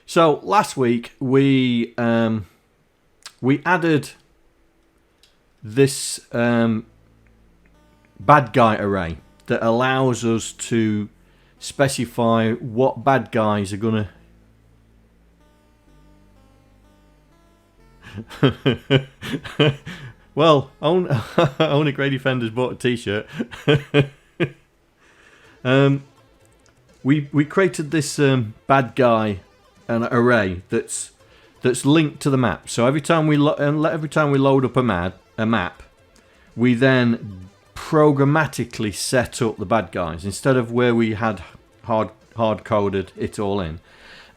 So last week we added this bad guy array that allows us to specify what bad guys are gonna well, only Grey Defenders bought a t-shirt. We created this bad guy an array that's linked to the map. So every time we load up a map, we then programmatically set up the bad guys instead of where we had hard coded it all in.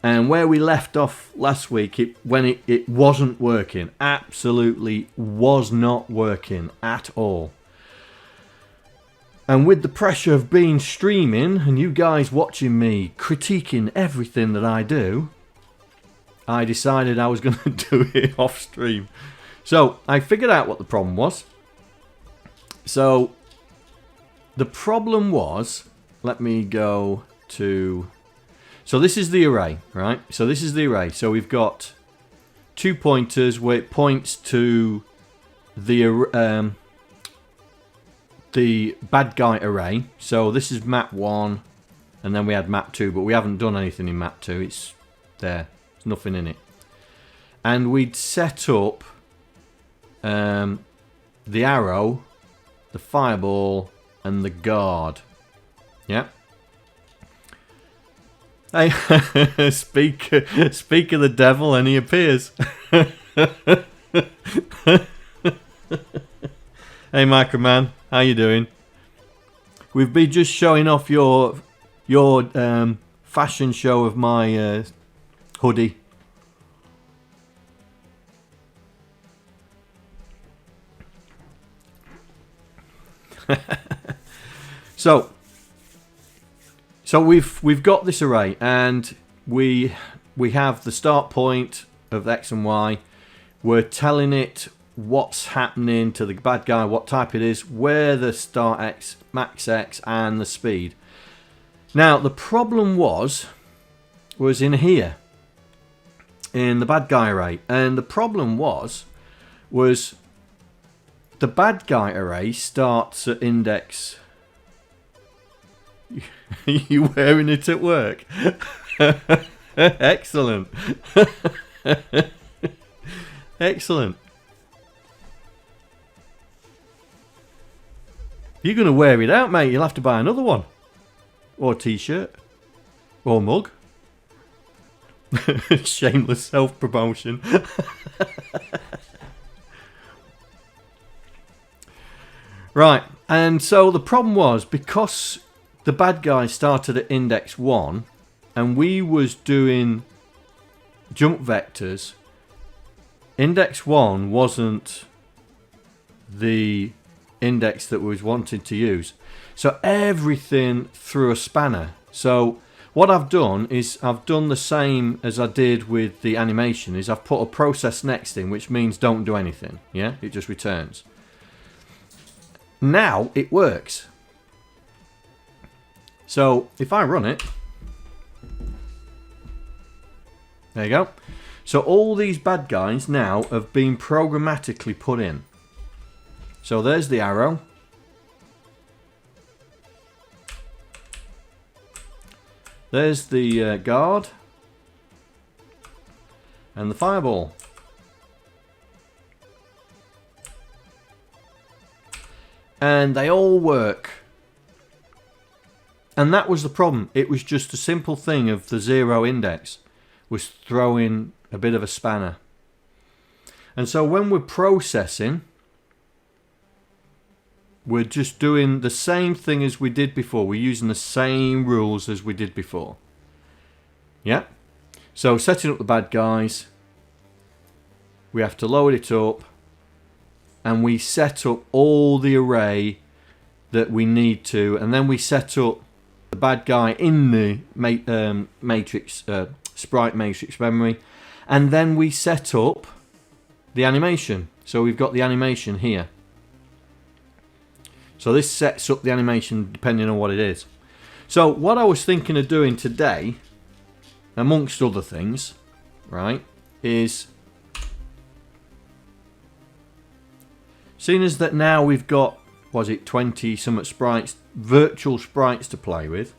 And where we left off last week, when it wasn't working, absolutely was not working at all. And with the pressure of being streaming and you guys watching me critiquing everything that I do, I decided I was going to do it off stream. So I figured out what the problem was. So the problem was, let me go to... So this is the array, right? So this is the array. So we've got 2 pointers where it points to the bad guy array. So this is map 1, and then we had map 2, but we haven't done anything in map 2. It's there. There's nothing in it. And we'd set up the arrow, the fireball, and the guard. Yeah. Hey, speak of the devil, and he appears. Hey, Mikroman, how you doing? We've been just showing off your fashion show of my hoodie. So we've got this array, and we have the start point of X and Y. We're telling it what's happening to the bad guy, what type it is, where the start X, max X, and the speed. Now the problem was in here, in the bad guy array, and the problem was the bad guy array starts at index. You wearing it at work? Excellent. Excellent. You're going to wear it out, mate. You'll have to buy another one. Or a t-shirt. Or a mug. Shameless self-promotion. Right. And so the problem was, because the bad guy started at index 1 and we was doing jump vectors, index 1 wasn't the index that we was wanting to use. So everything threw a spanner. So what I've done is I've done the same as I did with the animation, is I've put a process next in, which means don't do anything. Yeah, it just returns. Now it works. So if I run it, there you go. So all these bad guys now have been programmatically put in. So there's the arrow. There's the guard. And the fireball. And they all work. And that was the problem. It was just a simple thing of the 0 index was throwing a bit of a spanner. And so when we're processing, we're just doing the same thing as we did before. We're using the same rules as we did before. Yeah? So setting up the bad guys, we have to load it up, and we set up all the array that we need to, and then we set up the bad guy in the matrix, sprite matrix memory, and then we set up the animation. So we've got the animation here. So this sets up the animation depending on what it is. So what I was thinking of doing today, amongst other things, right, is seeing as that now we've got, was it 20 somewhat sprites, virtual sprites to play with,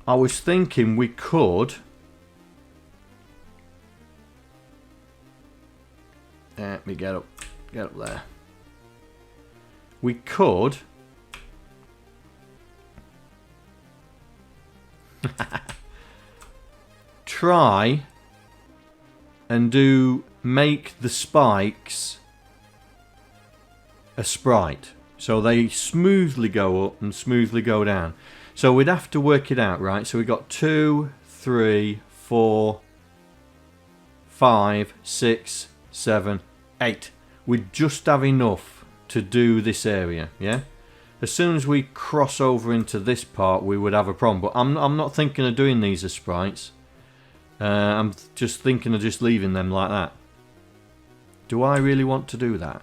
I was thinking we could let me get up there. We could try and make the spikes a sprite, so they smoothly go up and smoothly go down. So we'd have to work it out, right? So we got 2, 3, 4, 5, 6, 7, 8. We'd just have enough to do this area, yeah? As soon as we cross over into this part, we would have a problem. But I'm not thinking of doing these as sprites. I'm just thinking of just leaving them like that. Do I really want to do that?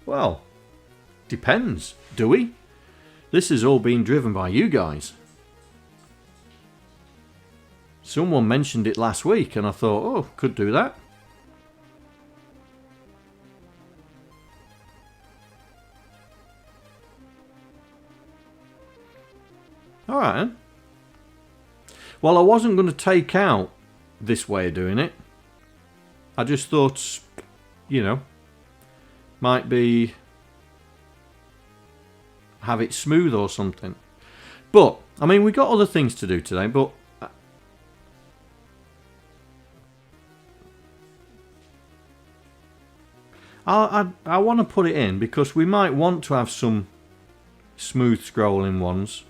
Well, depends. Do we? This is all being driven by you guys. Someone mentioned it last week and I thought, oh, could do that. Alright then. Well, I wasn't going to take out this way of doing it. I just thought, you know, might be have it smooth or something. But, I mean, we got other things to do today, but I want to put it in because we might want to have some smooth scrolling ones.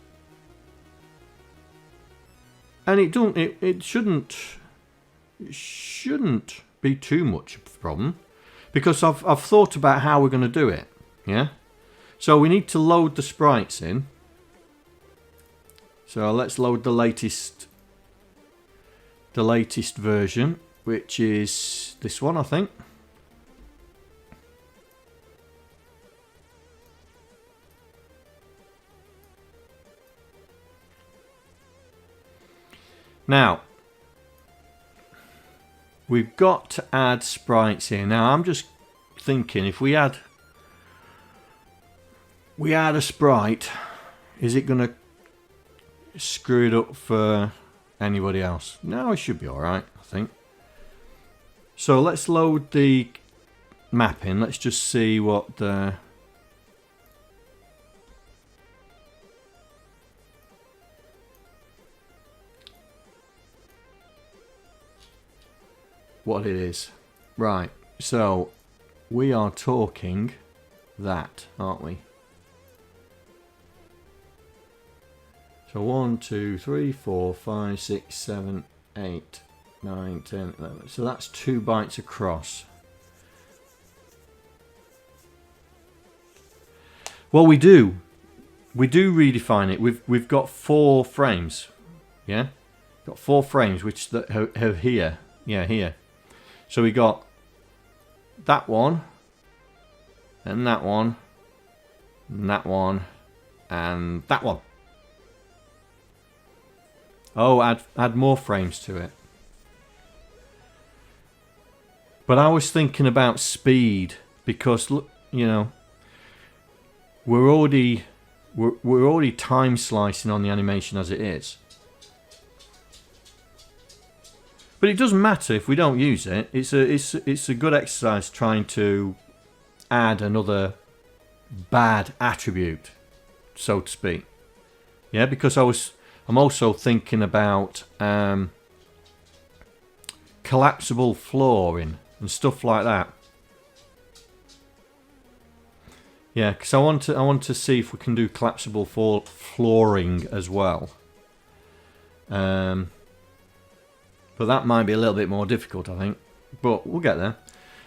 And it shouldn't be too much of a problem because I've thought about how we're going to do it. Yeah. So we need to load the sprites in. So let's load the latest version, which is this one, I think. Now, we've got to add sprites here. Now, I'm just thinking if we add a sprite, is it going to screw it up for anybody else? No, it should be alright, I think. So let's load the map in. Let's just see what the... what it is. Right, so we are talking that, aren't we? So 1, 2, 3, 4, 5, 6, 7, 8, 9, 10, 11. So that's 2 bytes across. Well, we do redefine it. We've got 4 frames. Yeah, got 4 frames which have here. Yeah, here. So we got that one, and that one, and that one, and that one. Oh, add more frames to it. But I was thinking about speed because look, you know, we're already time slicing on the animation as it is. But it doesn't matter if we don't use it. It's a good exercise trying to add another bad attribute, so to speak. Yeah, because I'm also thinking about collapsible flooring and stuff like that. Yeah, because I want to see if we can do collapsible flooring as well. But that might be a little bit more difficult, I think. But we'll get there.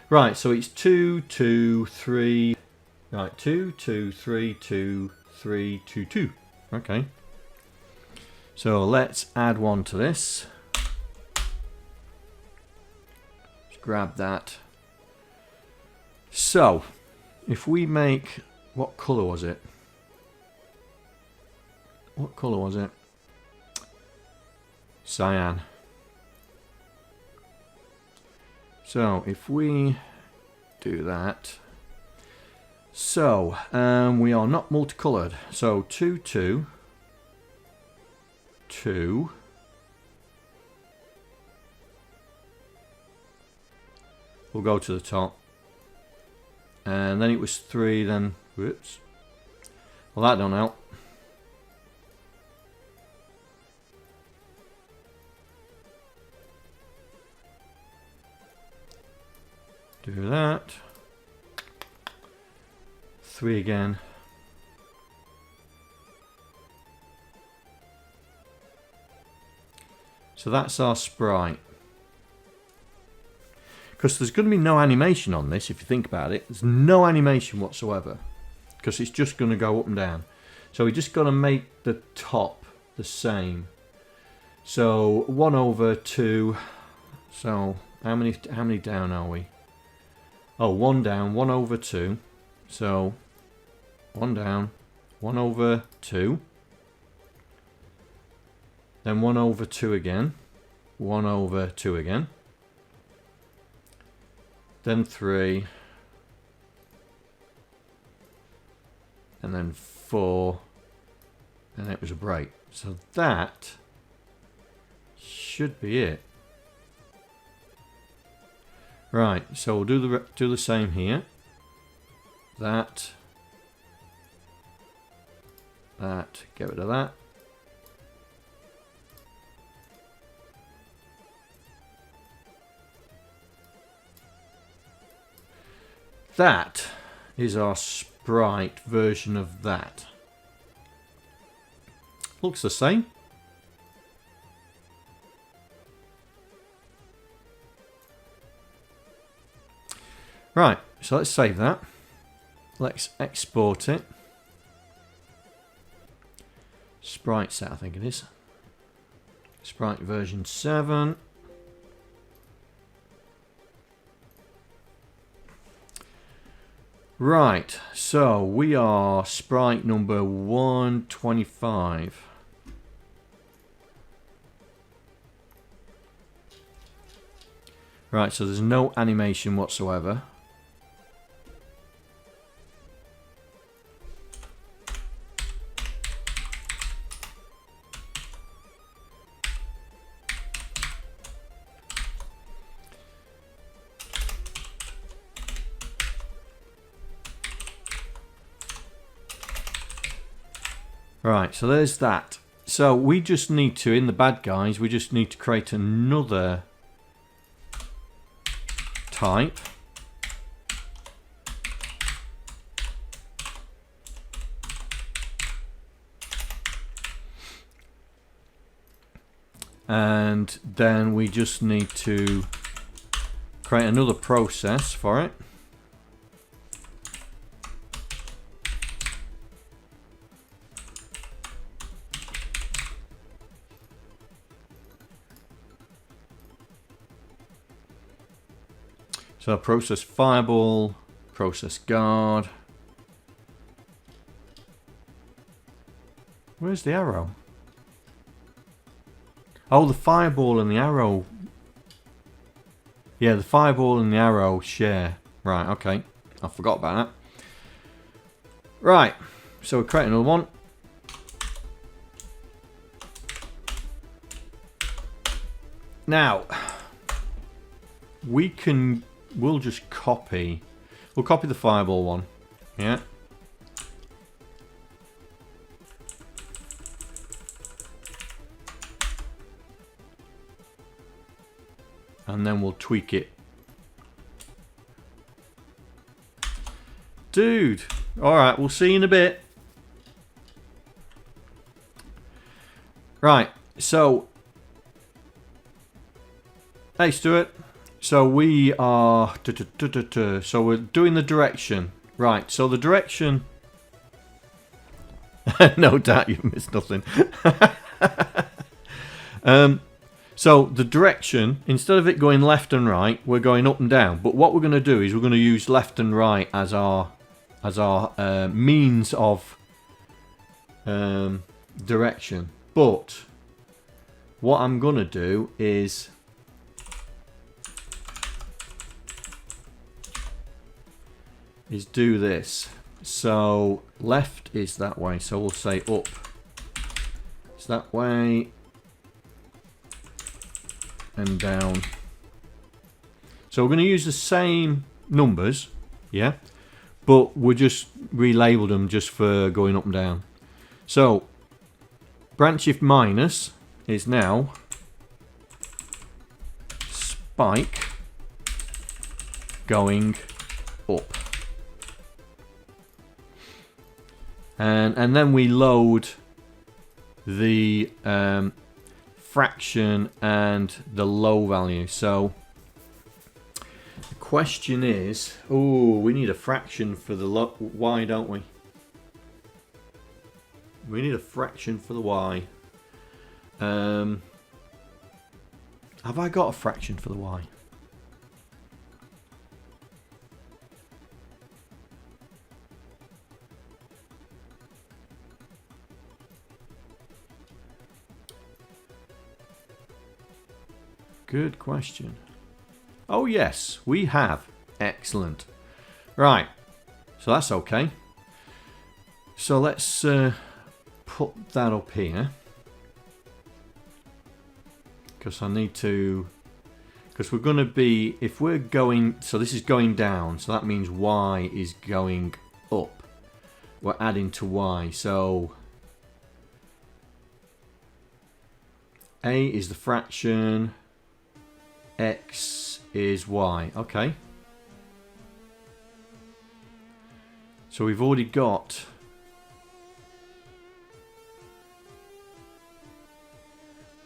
Right, so it's 2, 2, 3. Right, 2, 2, 3, 2, 3, 2, 2. Okay. So let's add one to this. Just grab that. So, if we make... what colour was it? What colour was it? Cyan. So if we do that, so we are not multicoloured. So 2, 2, 2. We'll go to the top, and then it was 3. Then whoops. Well, that don't help. Do that. 3 again. So that's our sprite. Because there's going to be no animation on this, if you think about it. There's no animation whatsoever. Because it's just going to go up and down. So we just got to make the top the same. So 1/2. So how many down are we? Oh, 1 down, 1/2. So 1 down, 1/2. Then 1/2 again. 1/2 again. Then 3. And then 4. And it was a break. So that should be it. Right, so we'll do the same here. That, get rid of that. That is our sprite version of that. Looks the same. Right, so let's save that. Let's export it. Sprite set, I think it is. Sprite version 7. Right, so we are sprite number 125. Right, so there's no animation whatsoever. Right, so there's that. So we just need to, in the bad guys, we just need to create another type. And then we just need to create another process for it. So process fireball, process guard. Where's the arrow? Oh, the fireball and the arrow. Yeah, the fireball and the arrow share. Right, okay. I forgot about that. Right, so we'll create another one. Now, we'll just copy. We'll copy the fireball one. Yeah. And then we'll tweak it. Dude. Alright, we'll see you in a bit. Right, so. Hey, Stuart. So we are. So we're doing the direction. Right, so the direction. No doubt you've missed nothing. So the direction, instead of it going left and right, we're going up and down. But what we're going to do is we're going to use left and right as our means of direction. But what I'm going to do is do this. So left is that way, so we'll say up. It's that way and down. So we're going to use the same numbers, yeah, but we'll just relabel them just for going up and down. So branch shift minus is now spike going up. And then we load the fraction and the low value. So the question is, oh, we need a fraction for the y, don't we? We need a fraction for the y. Have I got a fraction for the y? Good question. Oh yes, we have. Excellent. Right, so that's okay. So let's put that up here. Because I need to... Because we're going to be... If we're going... So this is going down, so that means y is going up. We're adding to y, so... A is the fraction... X is Y. Okay. So we've already got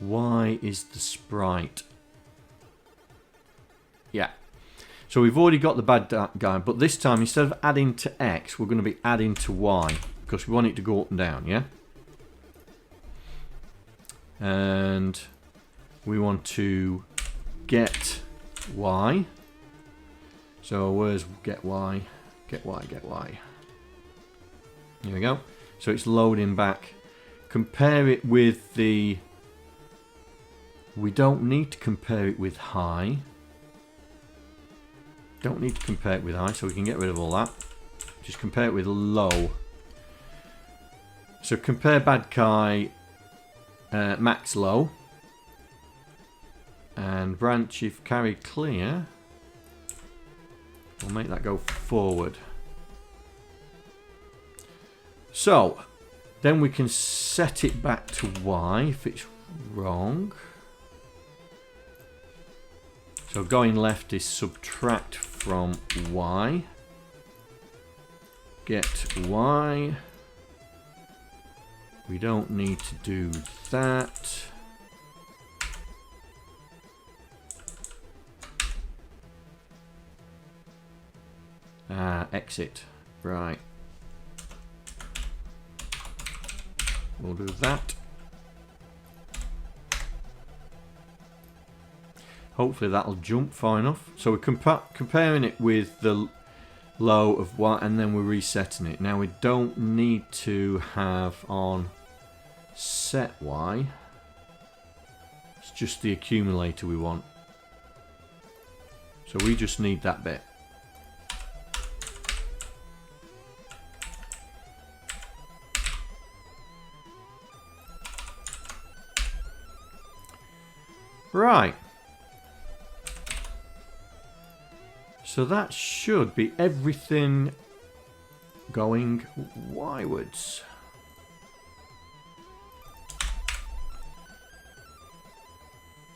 Y is the sprite. Yeah. So we've already got the bad guy, but this time instead of adding to X, we're going to be adding to Y because we want it to go up and down, yeah? And we want to get Y. So where's get Y? Get Y, get Y. Here we go. So it's loading back. Compare it with the... We don't need to compare it with high. Don't need to compare it with high, so we can get rid of all that. Just compare it with low. So compare bad guy max low. And branch if carry clear, we'll make that go forward. So then we can set it back to Y if it's wrong. So going left is subtract from Y. Get Y. We don't need to do that. Exit. Right. We'll do that. Hopefully that'll jump far enough. So we're comparing it with the low of Y and then we're resetting it. Now we don't need to have on set Y. It's just the accumulator we want. So we just need that bit. Right. So that should be everything going Y-wards.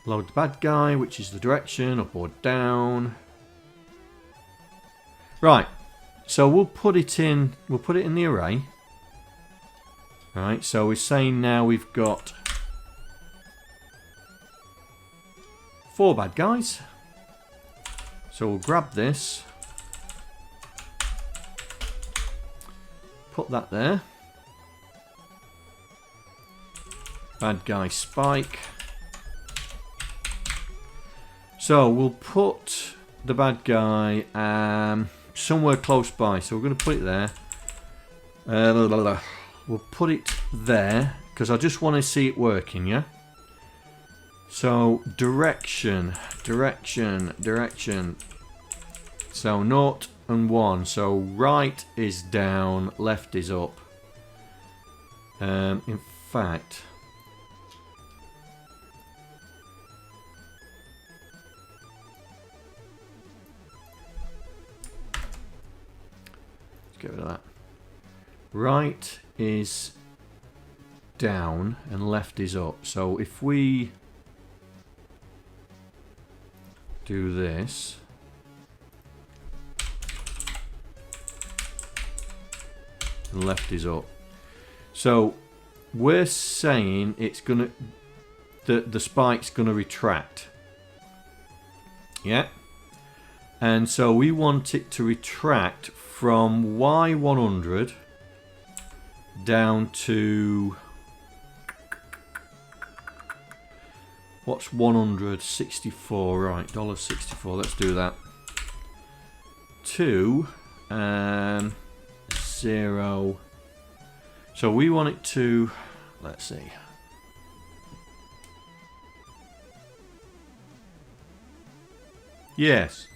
Load the bad guy, which is the direction, up or down. Right. So we'll put it in the array. Right, so we're saying now we've got 4 bad guys. So we'll grab this, put that there. Bad guy spike. So we'll put the bad guy somewhere close by. So we're going to put it there. We'll put it there because I just want to see it working, yeah? So, direction. So, 0 and 1. So, right is down, left is up. In fact... let's get rid of that. Right is down and left is up. So, if we... do this. And left is up. So we're saying it's gonna the spike's gonna retract. Yeah. And so we want it to retract from Y100 down to what's 164, right, $64, let's do that. To 0. So we want it to, let's see. Yes.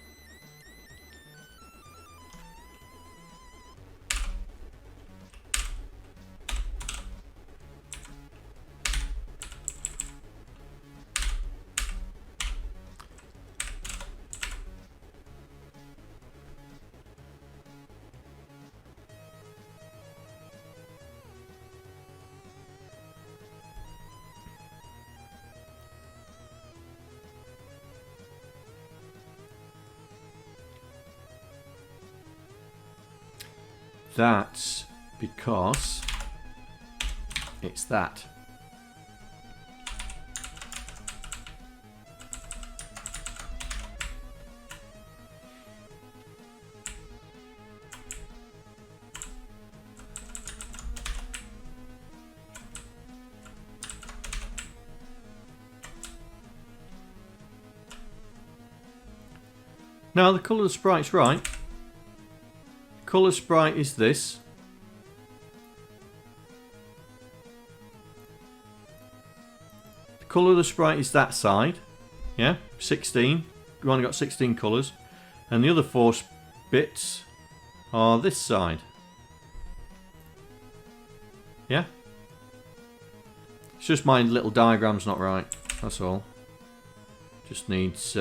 That's because it's that. Now the colour of the sprite's right. Colour sprite is this. The colour of the sprite is that side. Yeah, 16. We've only got 16 colours. And the other 4 bits are this side. Yeah? It's just my little diagram's not right. That's all. Just needs...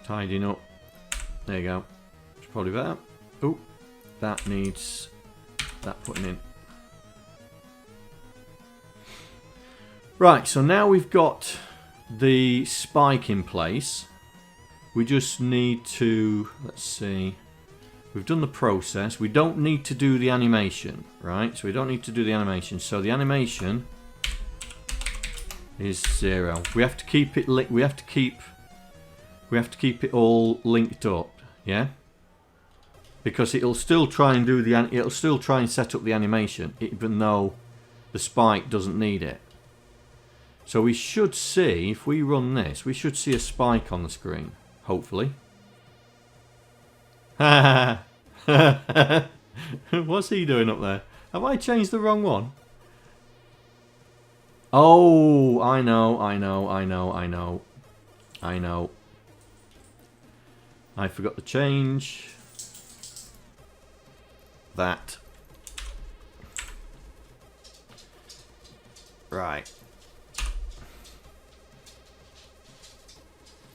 tidying up. There you go. It's probably better. Oh, that needs that putting in. Right, so now we've got the spike in place. We just need to, let's see, we've done the process. We don't need to do the animation, right? So we don't need to do the animation. So the animation is 0. We have to keep it we have to keep it all linked up, yeah? Because it'll still try and do it'll still try and set up the animation, even though the spike doesn't need it. So we should see, if we run this, we should see a spike on the screen, hopefully. What's he doing up there? Have I changed the wrong one? Oh, I know. I forgot to change that. Right.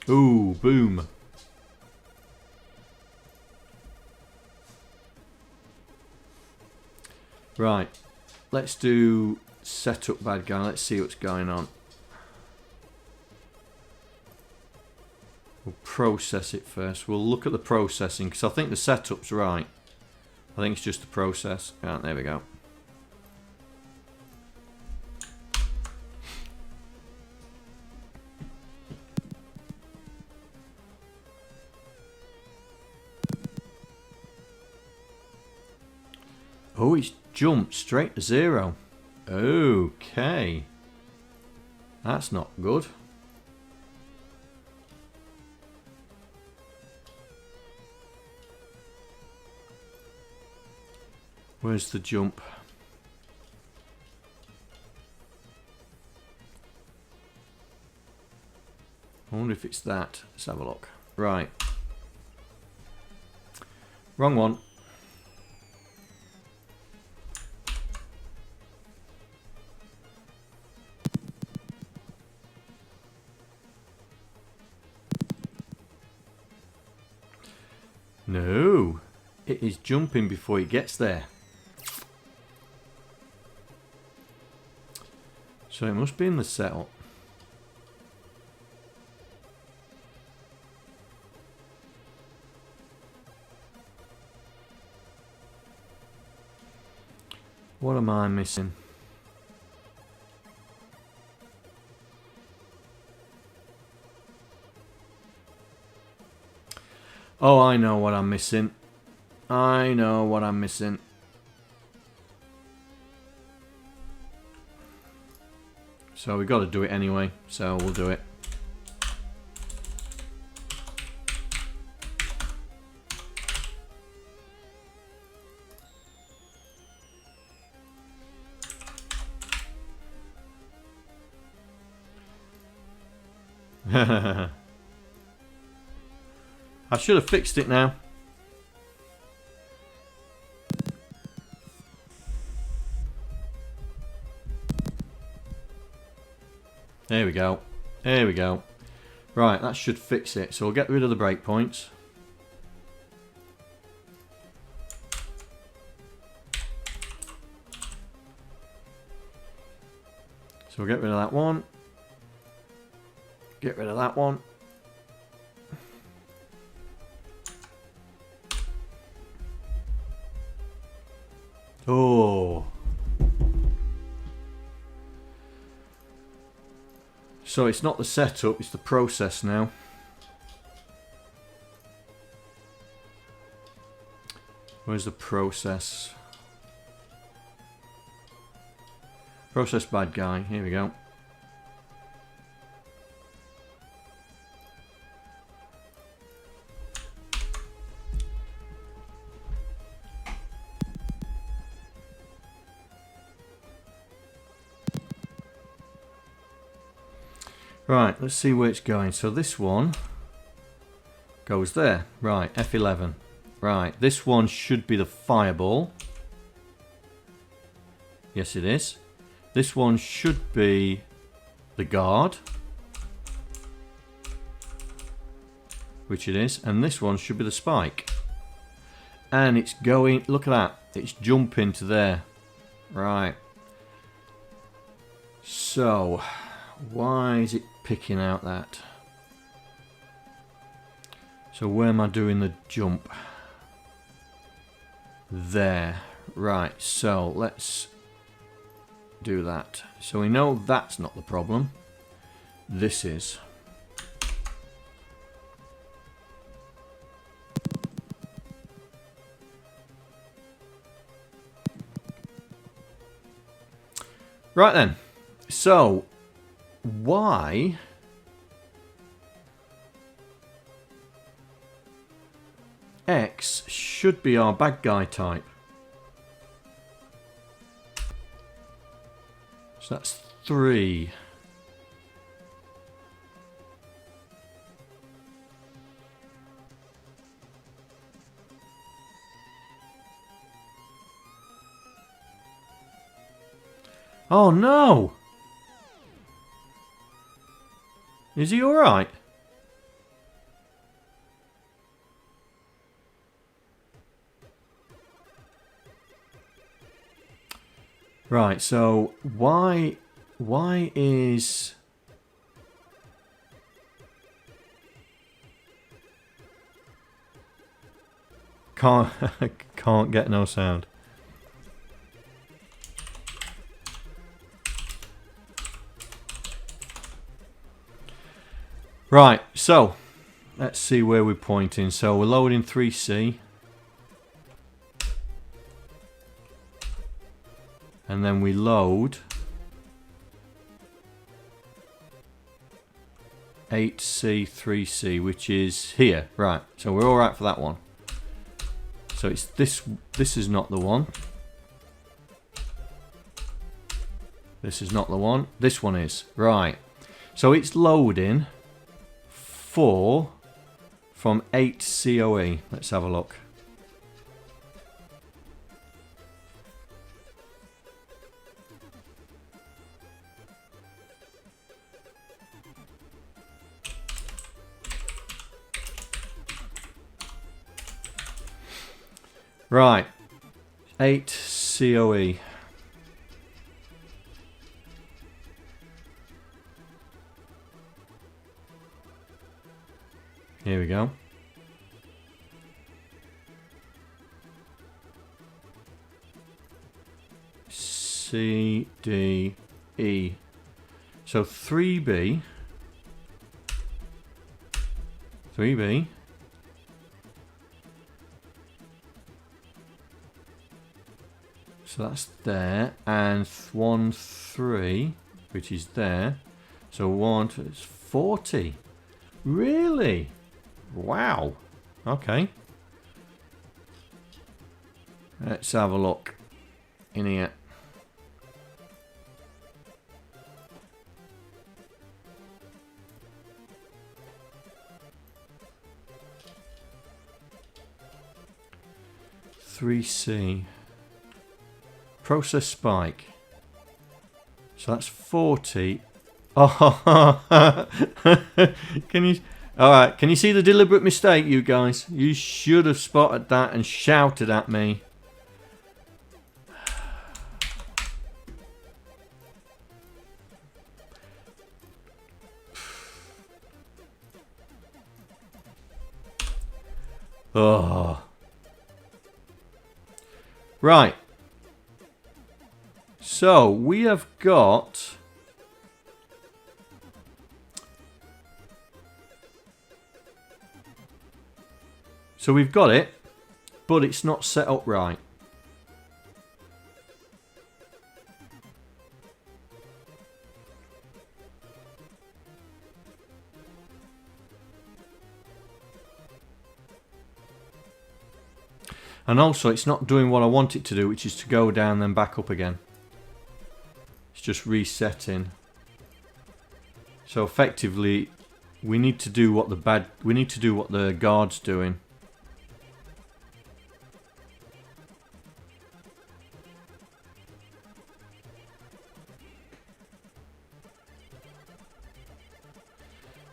Ooh, boom. Right. Let's do setup bad guy. Let's see what's going on. We'll process it first. We'll look at the processing because I think the setup's right. I think it's just the process. Yeah, there we go. Oh, it's jumped straight to 0. Okay. That's not good. Where's the jump? I wonder if it's that. Let's have a look. Right. Wrong one. No. It is jumping before he gets there. So it must be in the setup. What am I missing? Oh, I know what I'm missing. I know what I'm missing. So we've got to do it anyway, so we'll do it. I should have fixed it now. There we go. There we go. Right, that should fix it. So we'll get rid of the breakpoints. So we'll get rid of that one. Get rid of that one. Oh. So it's not the setup, it's the process now. Where's the process? Process bad guy, here we go. Right, let's see where it's going. So this one goes there. Right, F11. Right, this one should be the fireball. Yes, it is. This one should be the guard. Which it is. And this one should be the spike. And it's going, look at that. It's jumping to there. Right. So, why is it picking out that? So where am I doing the jump? There. Right, so let's do that. So we know that's not the problem. This is. Right then. So why X should be our bad guy type. So that's 3. Oh no! Is he alright? Right, so why is can't get no sound. Right, so let's see where we're pointing. So we're loading 3C. And then we load 8C, 3C, which is here. Right, so we're all right for that one. So it's this is not the one. This is not the one. This one is. Right. So it's loading 4 from 8 COE. Let's have a look. Right. 8 COE. Here we go. C, D, E. So 3B. 3B. So that's there. And 1, 3, which is there. So 1, 2, it's 40. Really? Wow. Okay. Let's have a look in here. C. Process spike. So that's 40. Oh, can you? All right. Can you see the deliberate mistake, you guys? You should have spotted that and shouted at me. Oh. Right. So we have got. So we've got it, but it's not set up right. And also it's not doing what I want it to do, which is to go down then back up again. It's just resetting. So effectively we need to do what the guard's doing.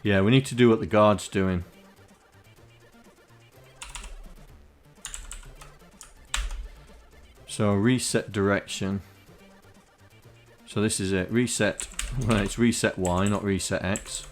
Yeah, we need to do what the guard's doing. So reset direction. So this is it. Reset. Well, it's reset Y, not reset X.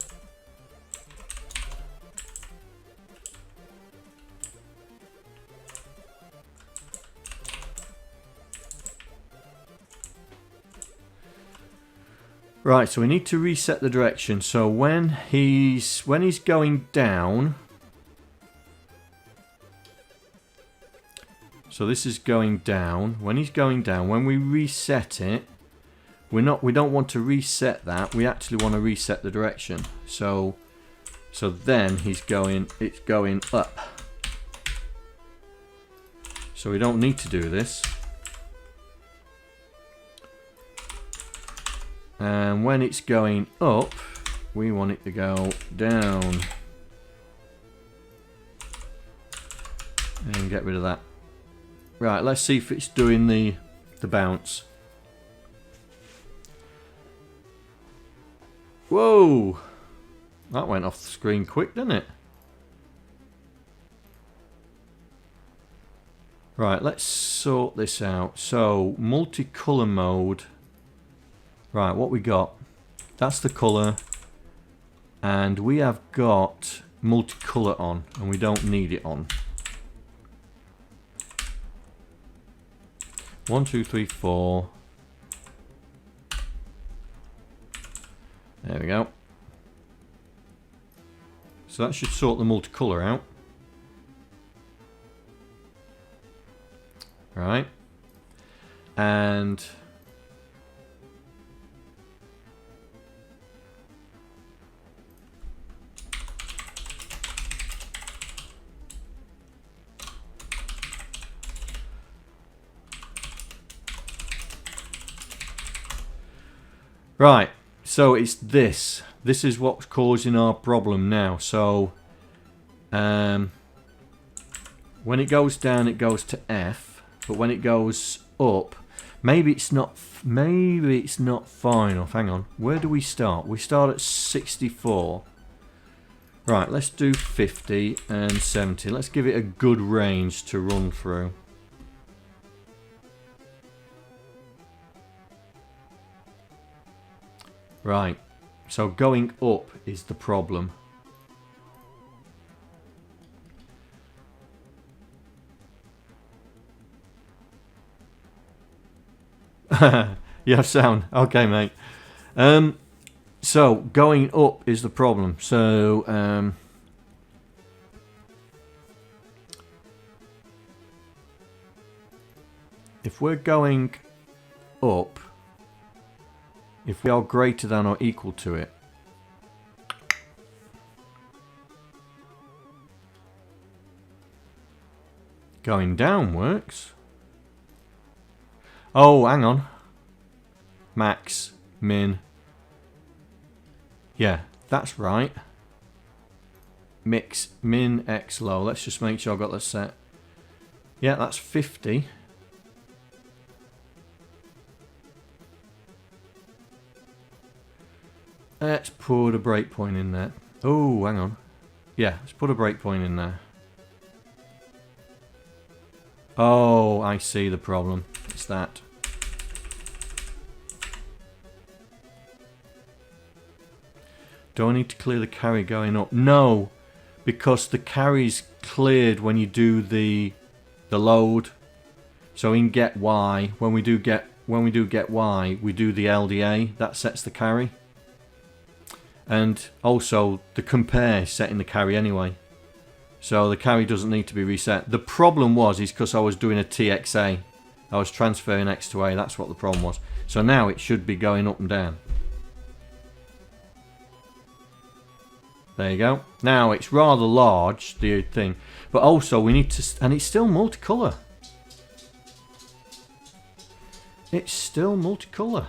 Right, so we need to reset the direction. So when he's going down. So this is going down. When he's going down, when we reset it, we don't want to reset that. We actually want to reset the direction. So then it's going up. So we don't need to do this. And when it's going up, we want it to go down. And get rid of that. Right, let's see if it's doing the bounce. Whoa! That went off the screen quick, didn't it? Right, let's sort this out. So, multicolour mode. Right, what we got? That's the colour. And we have got multicolour on, and we don't need it on. 1, 2, 3, 4. There we go. So that should sort the multicolour out. Right. And Right, so it's this. This is what's causing our problem now. So, when it goes down, it goes to F. But when it goes up, maybe it's not far enough. Hang on. Where do we start? We start at 64. Right, let's do 50 and 70. Let's give it a good range to run through. Right, so going up is the problem. You have sound. Okay, mate. So going up is the problem. So if we're going up, if we are greater than or equal to it, going down works. Oh, hang on. Max, min. Yeah, that's right. Mix, min, x, low. Let's just make sure I've got that set. Yeah, that's 50. Let's put a breakpoint in there. Oh, hang on. Yeah, let's put a breakpoint in there. Oh, I see the problem. It's that. Do I need to clear the carry going up? No, because the carry's cleared when you do the load. So in get Y, when we do get Y, we do the LDA. That sets the carry. And also the compare is setting the carry anyway. So the carry doesn't need to be reset. The problem is because I was doing a TXA. I was transferring X to A. That's what the problem was. So now it should be going up and down. There you go. Now it's rather large, the thing. But also we need to... And it's still multicolour. It's still multicolour.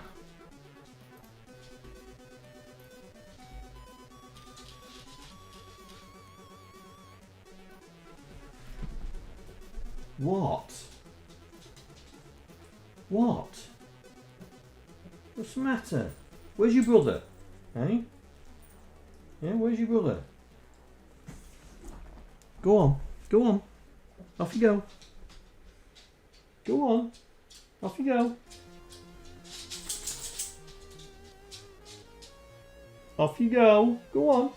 What? What? What's the matter? Where's your brother? Eh? Yeah, where's your brother? Go on. Go on. Off you go. Go on. Off you go. Off you go. Go on.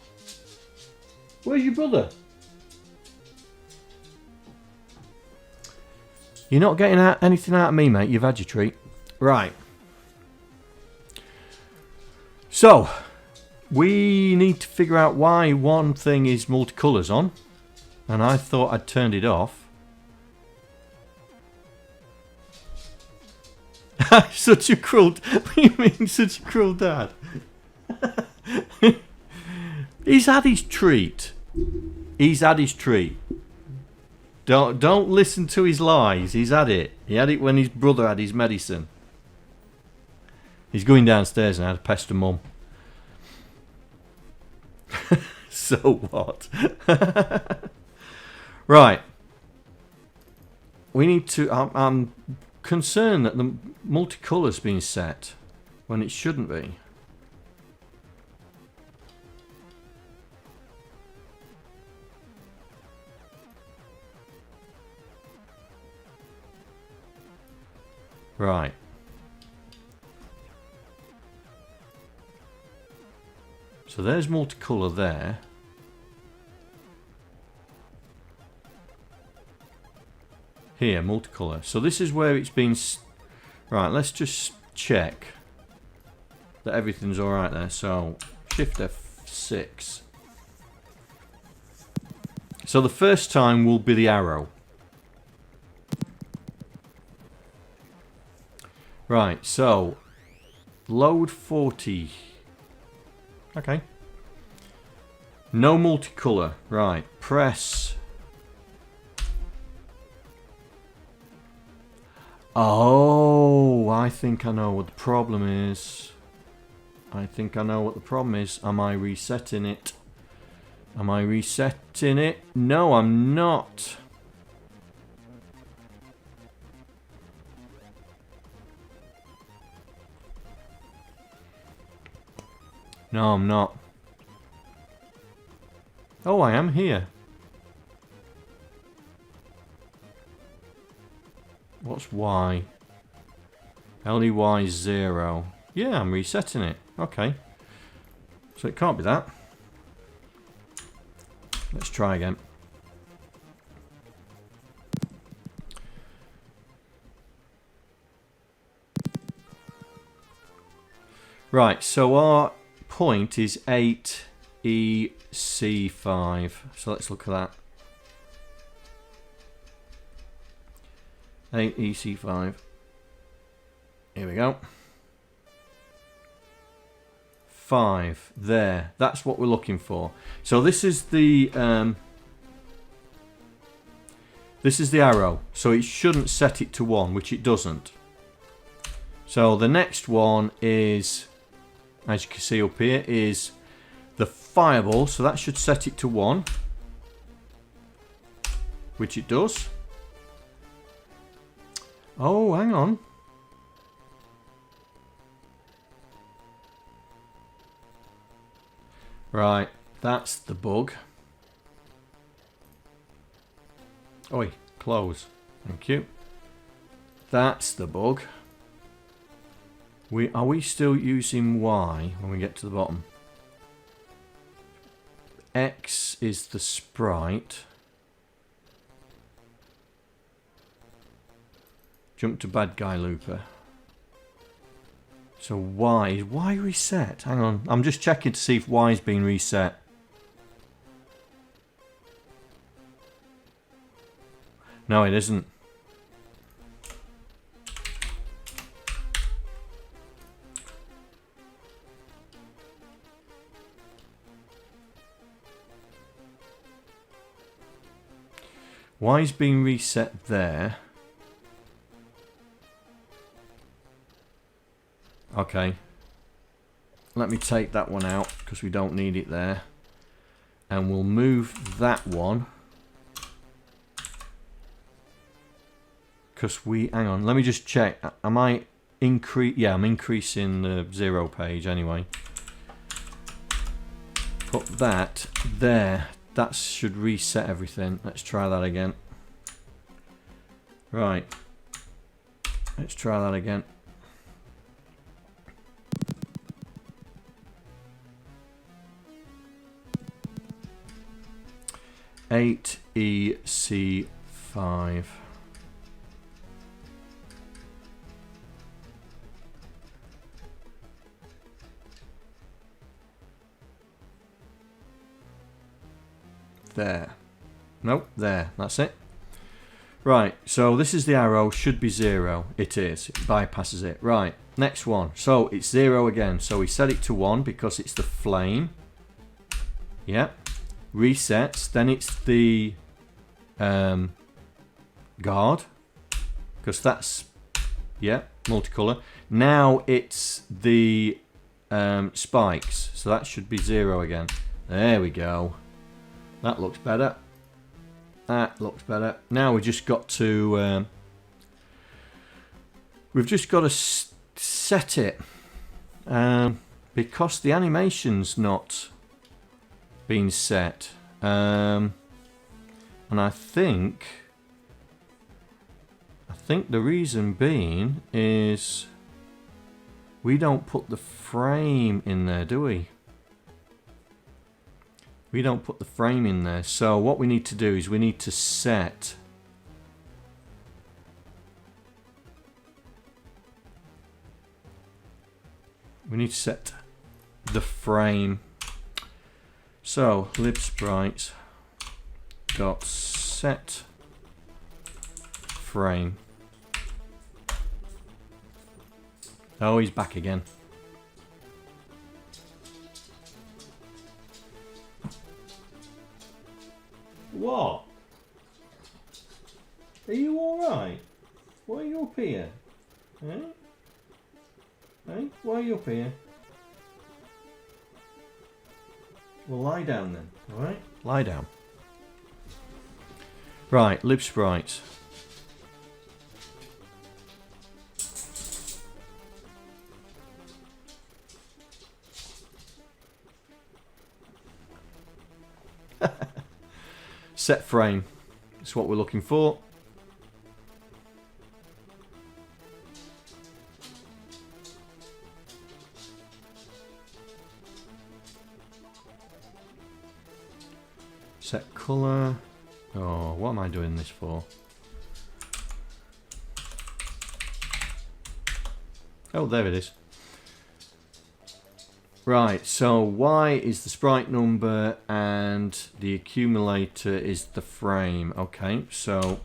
Where's your brother? You're not getting anything out of me, mate. You've had your treat. Right. So, we need to figure out why one thing is multicolours on. And I thought I'd turned it off. Such a cruel... What do you mean, such a cruel dad? He's had his treat. He's had his treat. Don't listen to his lies. He's had it. He had it when his brother had his medicine. He's going downstairs now to pester mum. So what? Right. We need to... I'm concerned that the multicolour's been set when it shouldn't be. Right. So there's multicolour there. Here, multicolour. So this is where it's been... Right, let's just check that everything's alright there. So, Shift F6. So the first time will be the arrow. Right, so load 40. Okay. No multicolour. Right, press. Oh, I think I know what the problem is. I think I know what the problem is. Am I resetting it? Am I resetting it? No, I'm not. No, I'm not. Oh, I am here. What's Y? LEY 0. Yeah, I'm resetting it. Okay. So it can't be that. Let's try again. Right, so our point is 8EC5. So let's look at that. 8EC5. Here we go. 5 there. That's what we're looking for. So this is the arrow. So it shouldn't set it to 1, which it doesn't. So the next one is, as you can see up here, is the fireball. So that should set it to 1, which it does. Oh, hang on. Right, that's the bug. Oi, close. Thank you. That's the bug. Are we still using Y when we get to the bottom? X is the sprite. Jump to bad guy looper. So Y, is Y reset? Hang on, I'm just checking to see if Y's been reset. No, it isn't. Y's been reset there. Okay, let me take that one out because we don't need it there, and we'll move that one because hang on, let me just check. Am I yeah, I'm increasing the 0 page anyway. Put that there. That should reset everything. Let's try that again. Right, let's try that again. 8EC5. There. Nope, there. That's it. Right, so this is the arrow. Should be 0. It is. It bypasses it. Right, next one. So it's 0 again. So we set it to 1 because it's the flame. Yep. Resets, then it's the guard, because that's, yeah, multicolor. Now it's the spikes, so that should be 0 again. There we go. That looks better. That looks better. Now we've just got to set it because the animation's not been set, and I think the reason being is we don't put the frame in there, do we? We don't put the frame in there. So what we need to do is we need to set the frame. So libsprites dot set frame. Oh, he's back again. What? Are you alright? Why are you up here? Eh? Hey, why are you up here? Well, lie down then, alright? Lie down. Right, lib sprites. Set frame. That's what we're looking for. Set colour. Oh, what am I doing this for? Oh, there it is. Right, so Y is the sprite number and the accumulator is the frame. Okay, so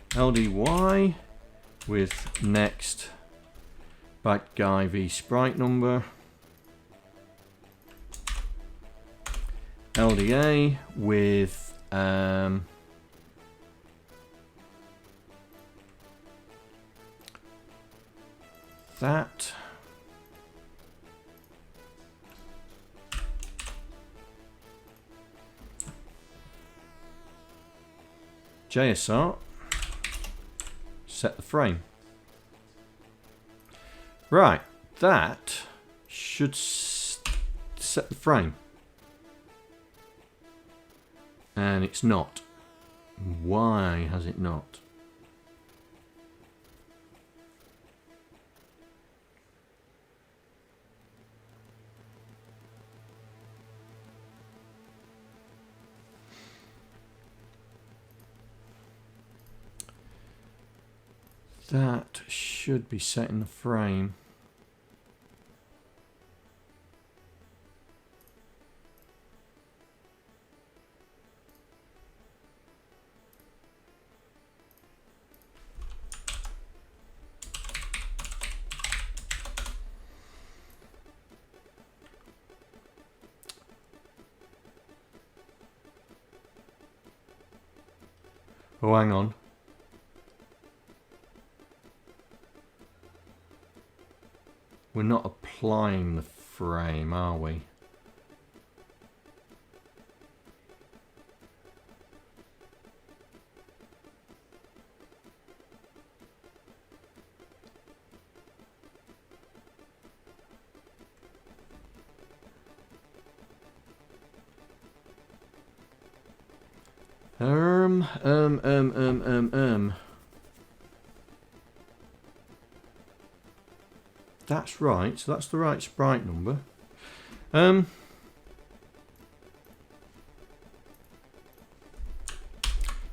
LDY with next bad guy v sprite number. LDA with that. JSR, set the frame. Right, that should set the frame. And it's not. Why has it not? That should be set in the frame. Oh, hang on. We're not applying the frame, are we? That's right, so that's the right sprite number.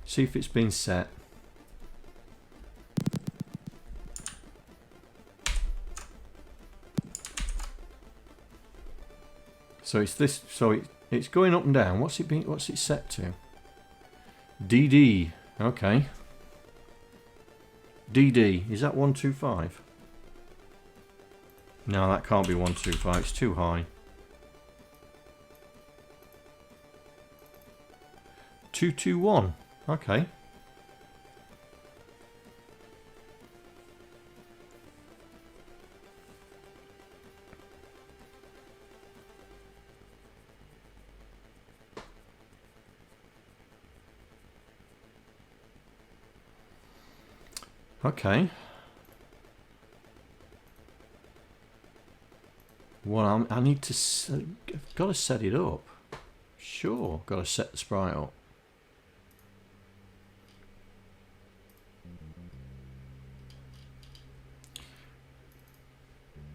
See if it's been set. So it's this, so it's going up and down. What's it set to? DD, okay. DD, is that 125? No, that can't be 125, it's too high. 221, okay. Okay. Well, I need to. I've got to set it up. Sure, got to set the sprite up.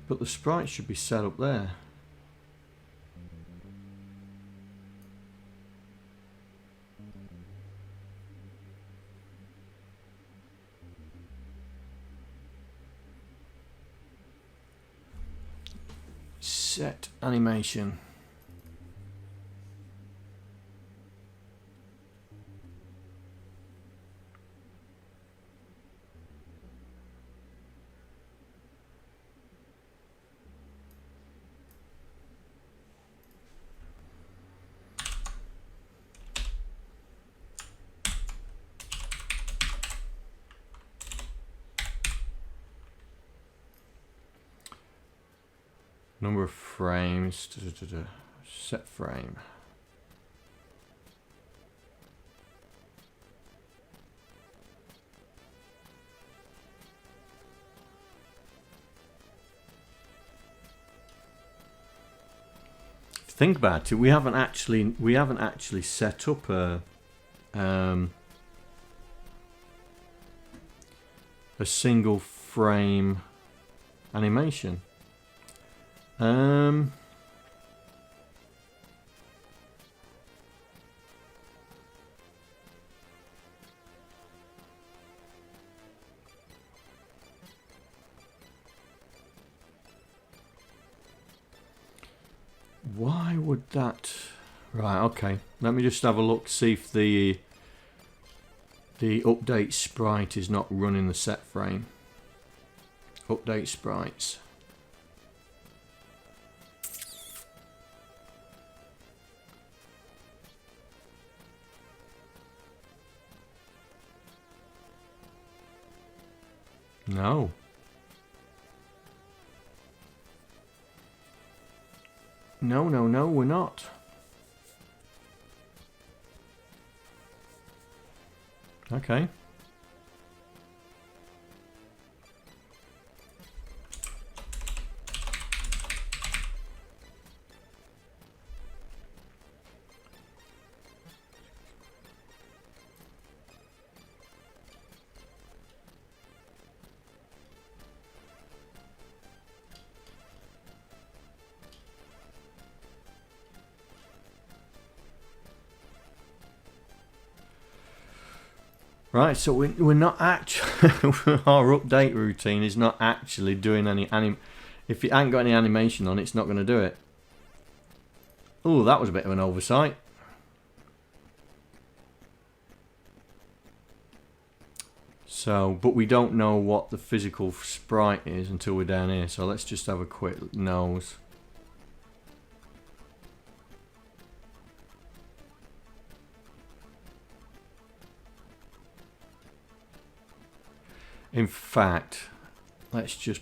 But the sprite should be set up there. Set animation. Number of frames, set frame. think about it, we haven't actually set up a single frame animation. Why would that... Right, okay. Let me just have a look, see if the update sprite is not running the set frame. Update sprites. No. No, no, no, we're not. Okay. Right, so we're not actually our update routine is not actually doing any if it ain't got any animation on, it's not going to do it. Oh, that was a bit of an oversight. So, but we don't know what the physical sprite is until we're down here. So let's just have a quick nose. In fact, let's just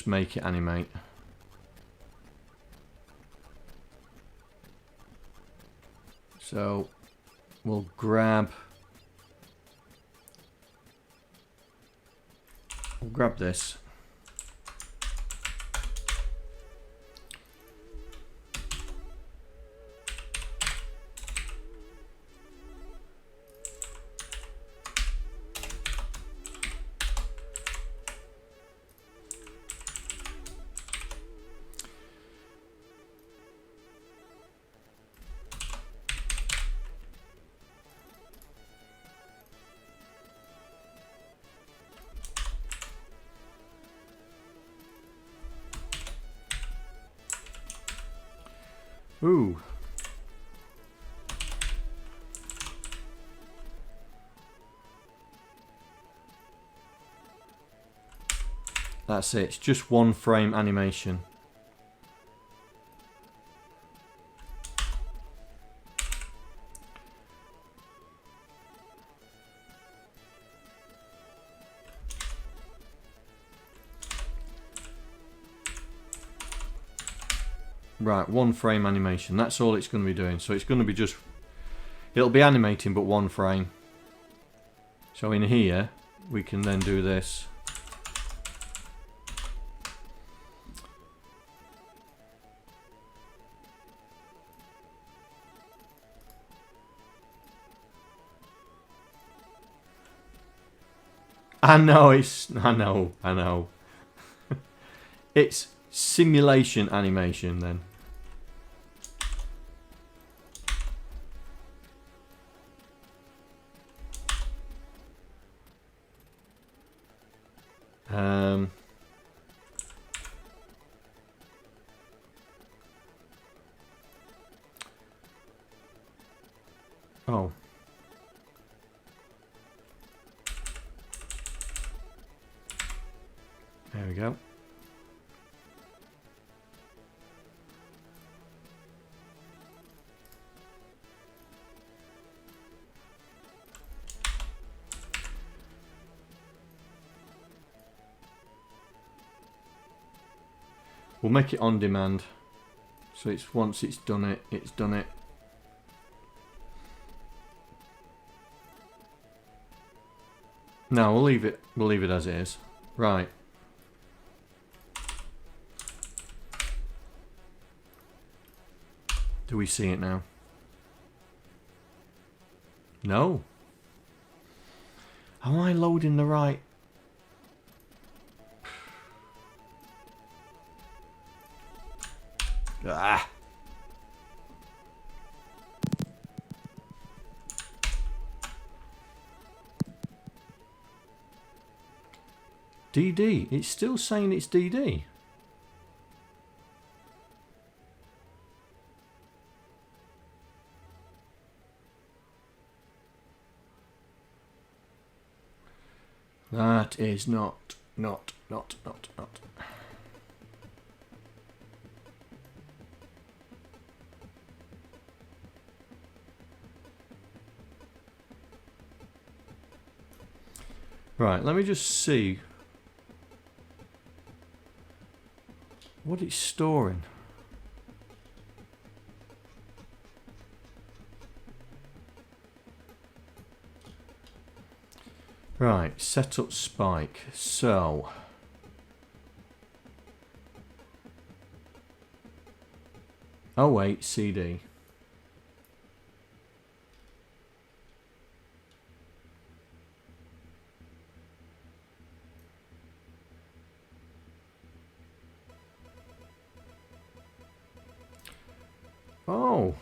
make it animate. So we'll grab this. Ooh. That's it. It's just one frame animation. Right, one frame animation. That's all it's going to be doing. So it's going to be just... It'll be animating, but one frame. So in here, we can then do this. I know. It's simulation animation then. Oh. There we go. We'll make it on demand. So it's once it's done it, it's done it. No, we'll leave it as it is. Right. Do we see it now? No. Am I loading the right? Ah. DD. It's still saying it's DD. That is not. Right, let me just see what it's storing. Right, set up spike. So oh wait, CD. Oh,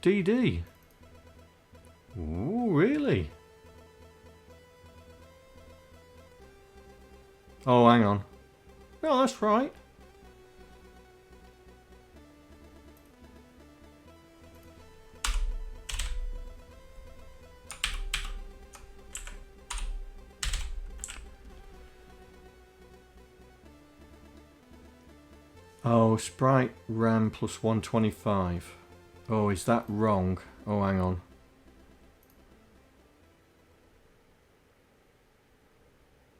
DD. Ooh, really? Oh, hang on. No, that's right. Oh, Sprite RAM plus 125. Oh, is that wrong? Oh, hang on.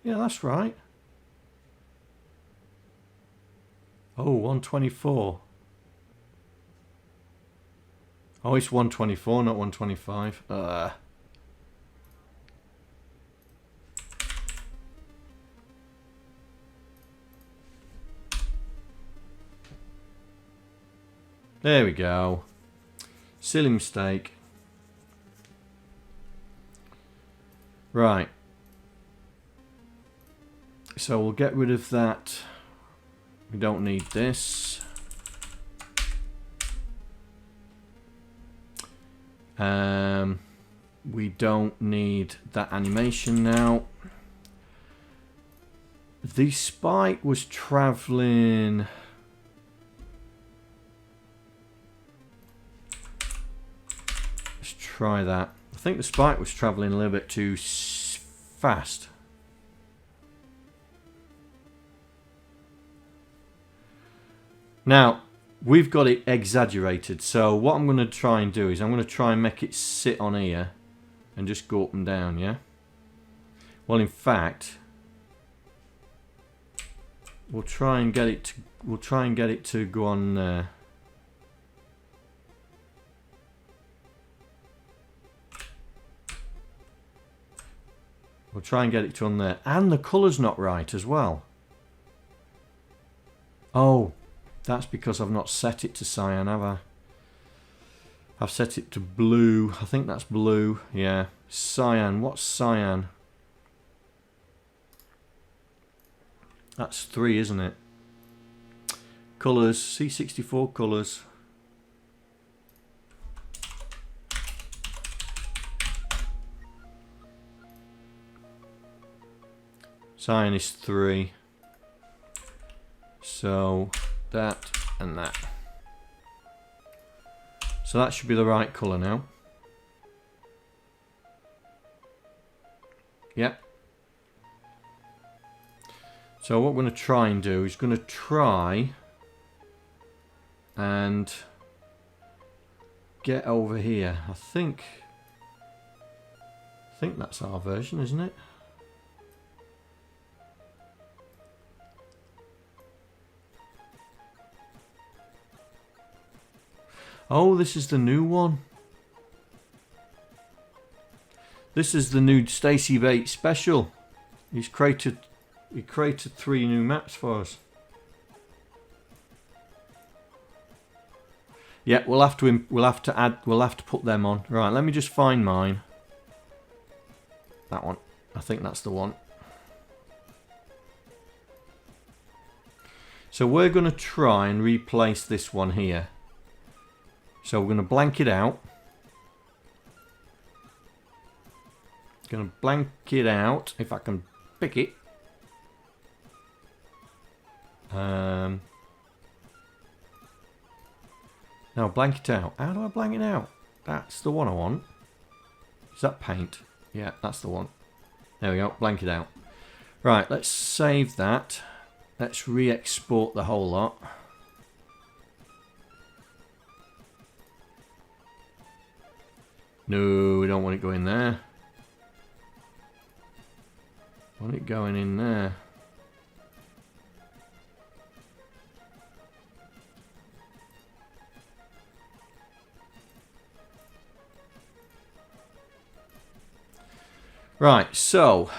Yeah, that's right. Oh, 124. Oh, it's 124, not 125. There we go. Silly mistake. Right. So we'll get rid of that. We don't need this. We don't need that animation now. The spike was traveling. Let's try that. I think the spike was traveling a little bit too fast. Now, we've got it exaggerated, so what I'm going to try and do is I'm going to try and make it sit on here and just go up and down, yeah? Well, in fact, we'll try and get it to go on there. We'll try and get it to on there. And the colour's not right as well. Oh, that's because I've not set it to cyan, have I? I've set it to blue. I think that's blue. Yeah. Cyan. What's cyan? That's 3, isn't it? Colours. C64 colours. Cyan is 3. So that and that. So that should be the right colour now. Yep. So what we're going to try and do is going to try and get over here. I think that's our version, isn't it? Oh, this is the new one. This is the new Stacy Bates special. He created 3 new maps for us. Yeah, we'll have to put them on. Right, let me just find mine. That one. I think that's the one. So we're going to try and replace this one here. So we're going to blank it out. Going to blank it out if I can pick it. Now blank it out. How do I blank it out? That's the one I want. Is that paint? Yeah, that's the one. There we go. Blank it out. Right, let's save that. Let's re-export the whole lot. No, we don't want it going there. I want it going in there. Right, so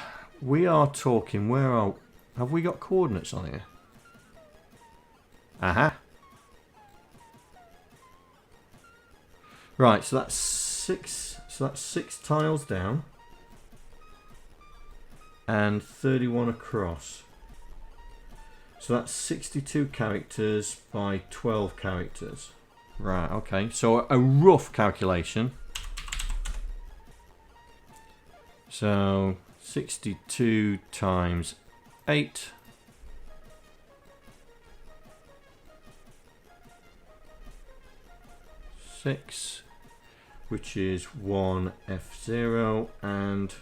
we are talking, have we got coordinates on here? Aha. Right, so that's six tiles down and 31 across. So that's 62 characters by 12 characters. Right, okay. So a rough calculation. So 62 times 8. Six, which is 1 F0, and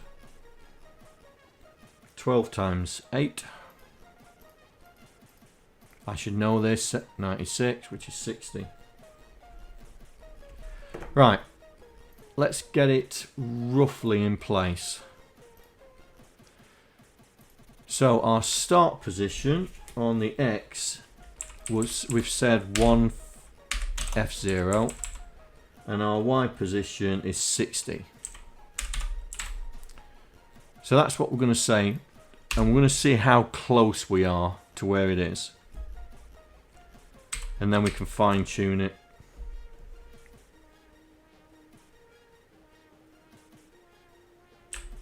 12 times 8. I should know this. 96, which is 60. Right. Let's get it roughly in place. So our start position on the X was, we've said 1 F0, and our Y position is 60. So that's what we're going to say, and we're going to see how close we are to where it is, and then we can fine tune it.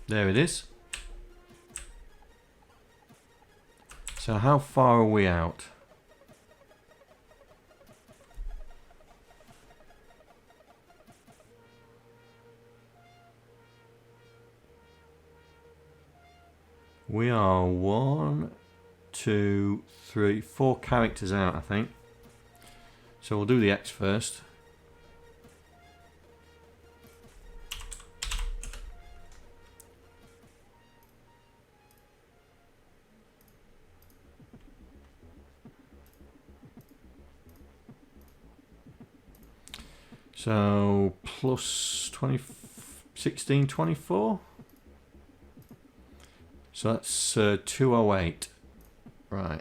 There it is. So how far are we out? We are 1, 2, 3, 4 characters out, I think. So we'll do the X first. So plus 20, 16, 24. So that's 208. Right.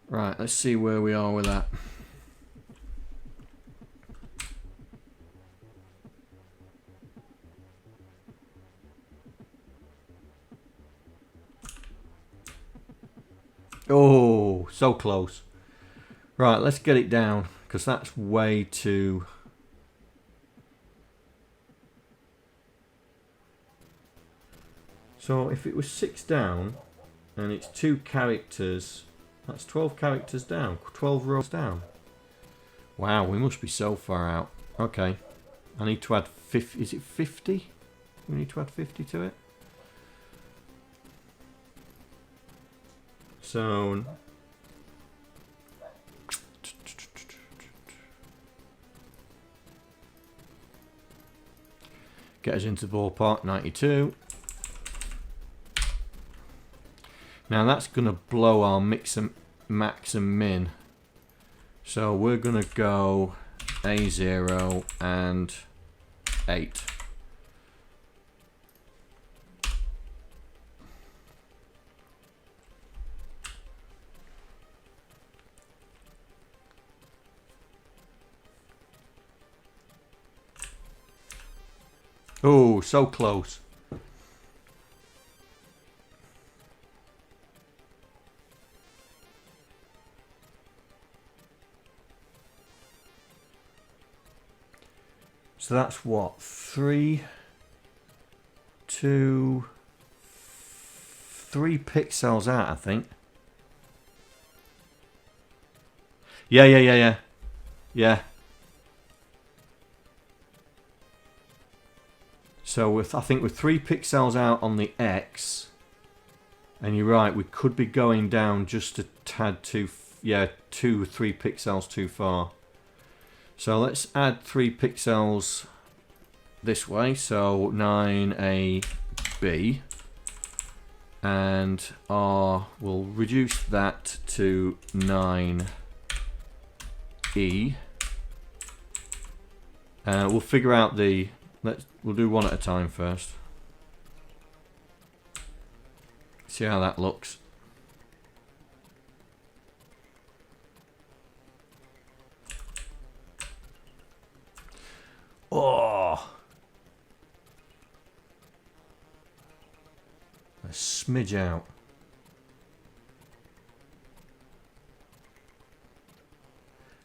Right, let's see where we are with that. Oh, so close. Right, let's get it down, because that's way too... So if it was 6 down, and it's 2 characters, that's 12 characters down, 12 rows down. Wow, we must be so far out. Okay, I need to add 50, is it 50? We need to add 50 to it. So... get us into the ballpark, 92. Now that's going to blow our mix and max and min. So we're going to go A0 and 8. Oh, so close. So that's what, 3 pixels out, I think. Yeah. So I think we're 3 pixels out on the X, and you're right, we could be going down just a tad too, 2 or 3 pixels too far. So let's add 3 pixels this way, so 9AB, and we'll reduce that to 9E. We'll figure out we'll do one at a time first. See how that looks. Oh, a smidge out.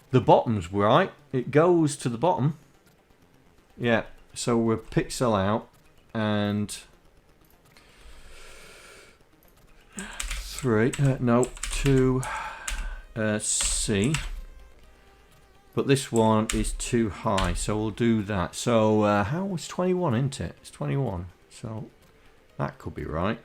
The bottom's right. It goes to the bottom. Yeah. So we're pixel out and 2 C. But this one is too high, so we'll do that. So how was 21, isn't it? It's 21, so that could be right.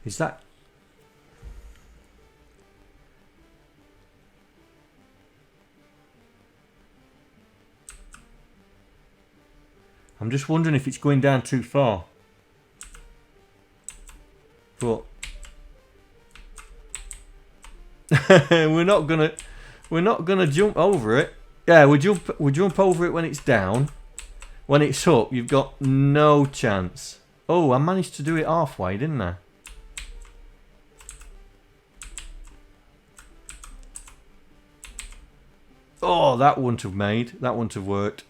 Is that... I'm just wondering if it's going down too far. But we're not gonna jump over it. Yeah, we jump over it when it's down. When it's up, you've got no chance. Oh, I managed to do it halfway, didn't I? Oh, that wouldn't have worked.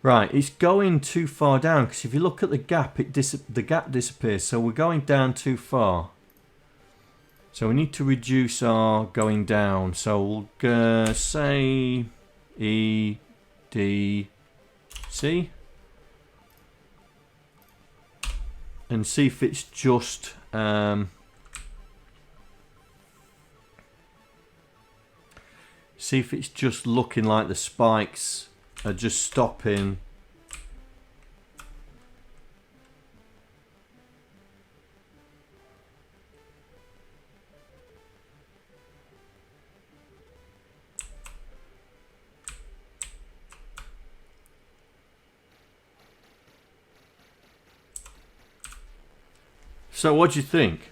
Right, it's going too far down, because if you look at the gap, the gap disappears, so we're going down too far. So we need to reduce our going down. So we'll say E, D, C. And see if it's just... see if it's just looking like the spikes are just stopping. So what do you think?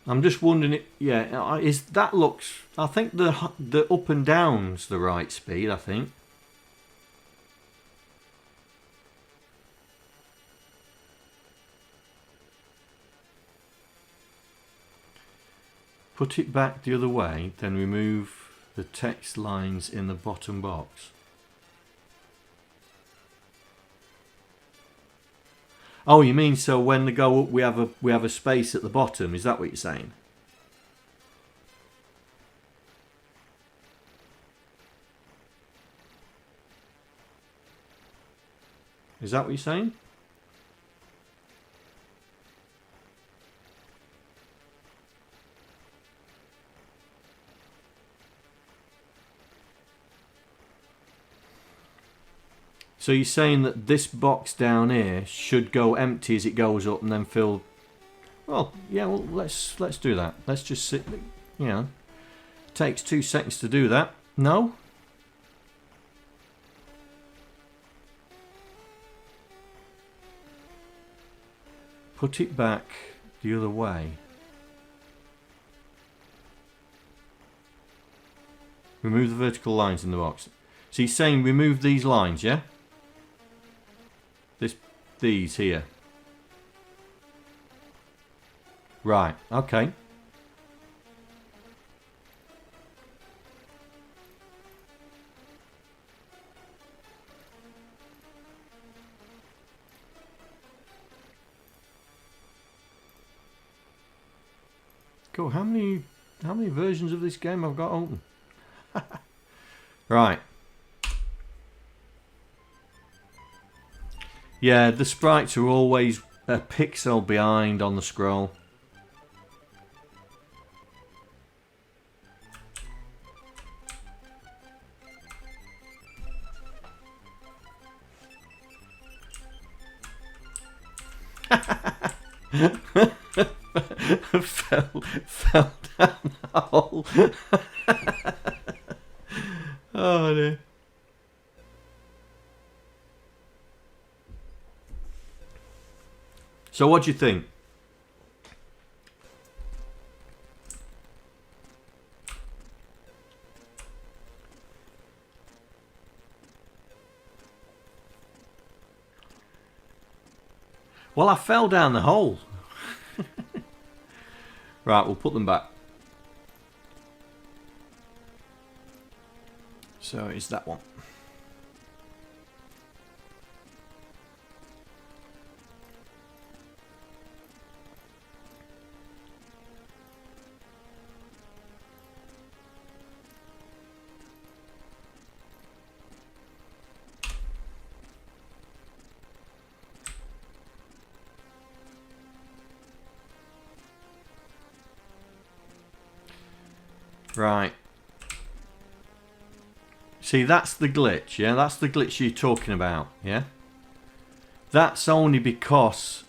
I'm just wondering, is that looks... I think the up and down's the right speed, I think. Put it back the other way, then remove the text lines in the bottom box. Oh, you mean so when they go up we have a space at the bottom, is that what you're saying? Is that what you're saying? So you're saying that this box down here should go empty as it goes up and then fill... Well, yeah, well, let's do that. Let's just sit, you know. It takes 2 seconds to do that. No? Put it back the other way. Remove the vertical lines in the box. So he's saying remove these lines, yeah? These here. Right, okay. Cool. How many versions of this game I've got open? Right. Yeah, the sprites are always a pixel behind on the scroll. fell down the hole. Oh dear. So what do you think? Well, I fell down the hole. Right, we'll put them back. So it's that one. Right. See, that's the glitch, yeah? That's the glitch you're talking about, yeah? That's only because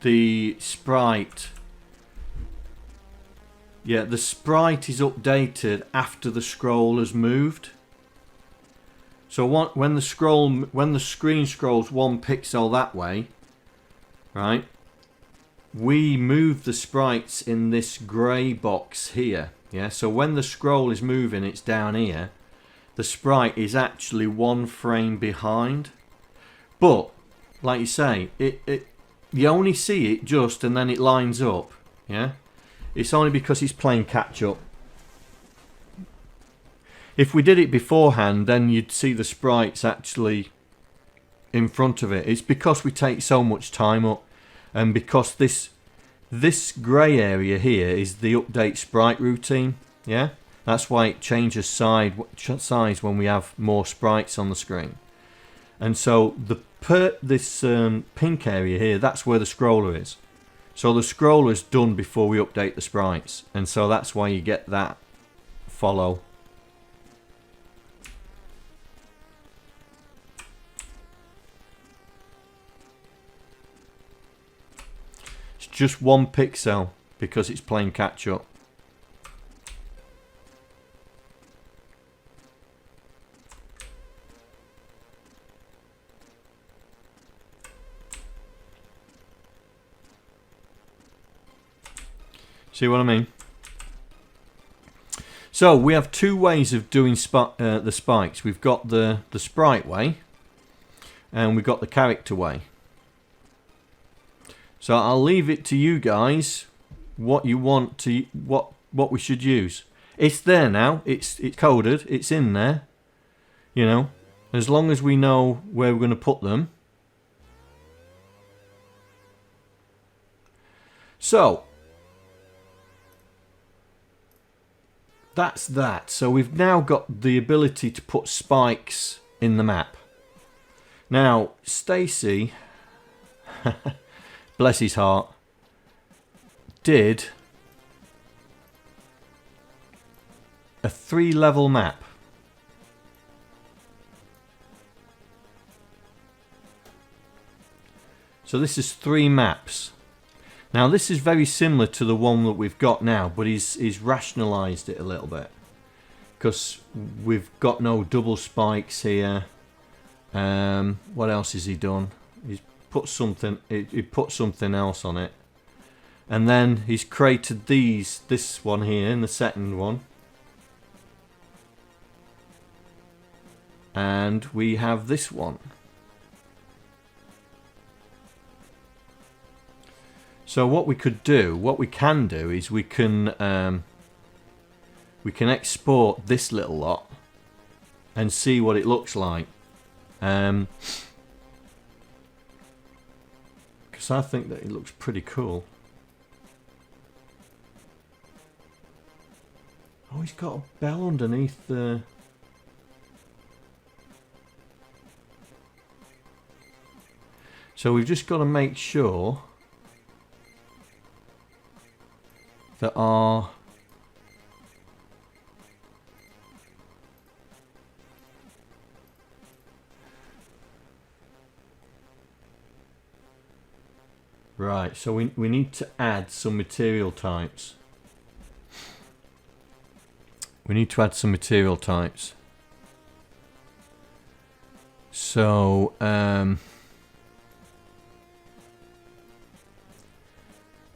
the sprite... Yeah, the sprite is updated after the scroll has moved. So when the screen scrolls 1 pixel that way, right? We move the sprites in this grey box here. Yeah, so when the scroll is moving, it's down here. The sprite is actually 1 frame behind. But, like you say, you only see it just and then it lines up. Yeah, it's only because he's playing catch up. If we did it beforehand, then you'd see the sprites actually in front of it. It's because we take so much time up, and because this grey area here is the update sprite routine, yeah? That's why it changes size when we have more sprites on the screen. And so this pink area here, that's where the scroller is. So the scroller's done before we update the sprites. And so that's why you get that follow. Just 1 pixel because it's playing catch up. See what I mean? So we have 2 ways of doing the spikes. We've got the sprite way, and we've got the character way. So I'll leave it to you guys what you want to what we should use. It's there now. It's coded. It's in there. You know, as long as we know where we're going to put them. So that's that. So we've now got the ability to put spikes in the map. Now, Stacy bless his heart, did a 3-level map. So this is 3 maps. Now this is very similar to the one that we've got now, but he's rationalised it a little bit. Because we've got no double spikes here. What else has he done? He's put something. He put something else on it. And then he's created this one here in the second one. And we have this one. So what we can do is we can export this little lot and see what it looks like. Because I think that it looks pretty cool. Oh, he's got a bell underneath the... So we've just got to make sure that our... Right, so we need to add some material types. We need to add some material types. So,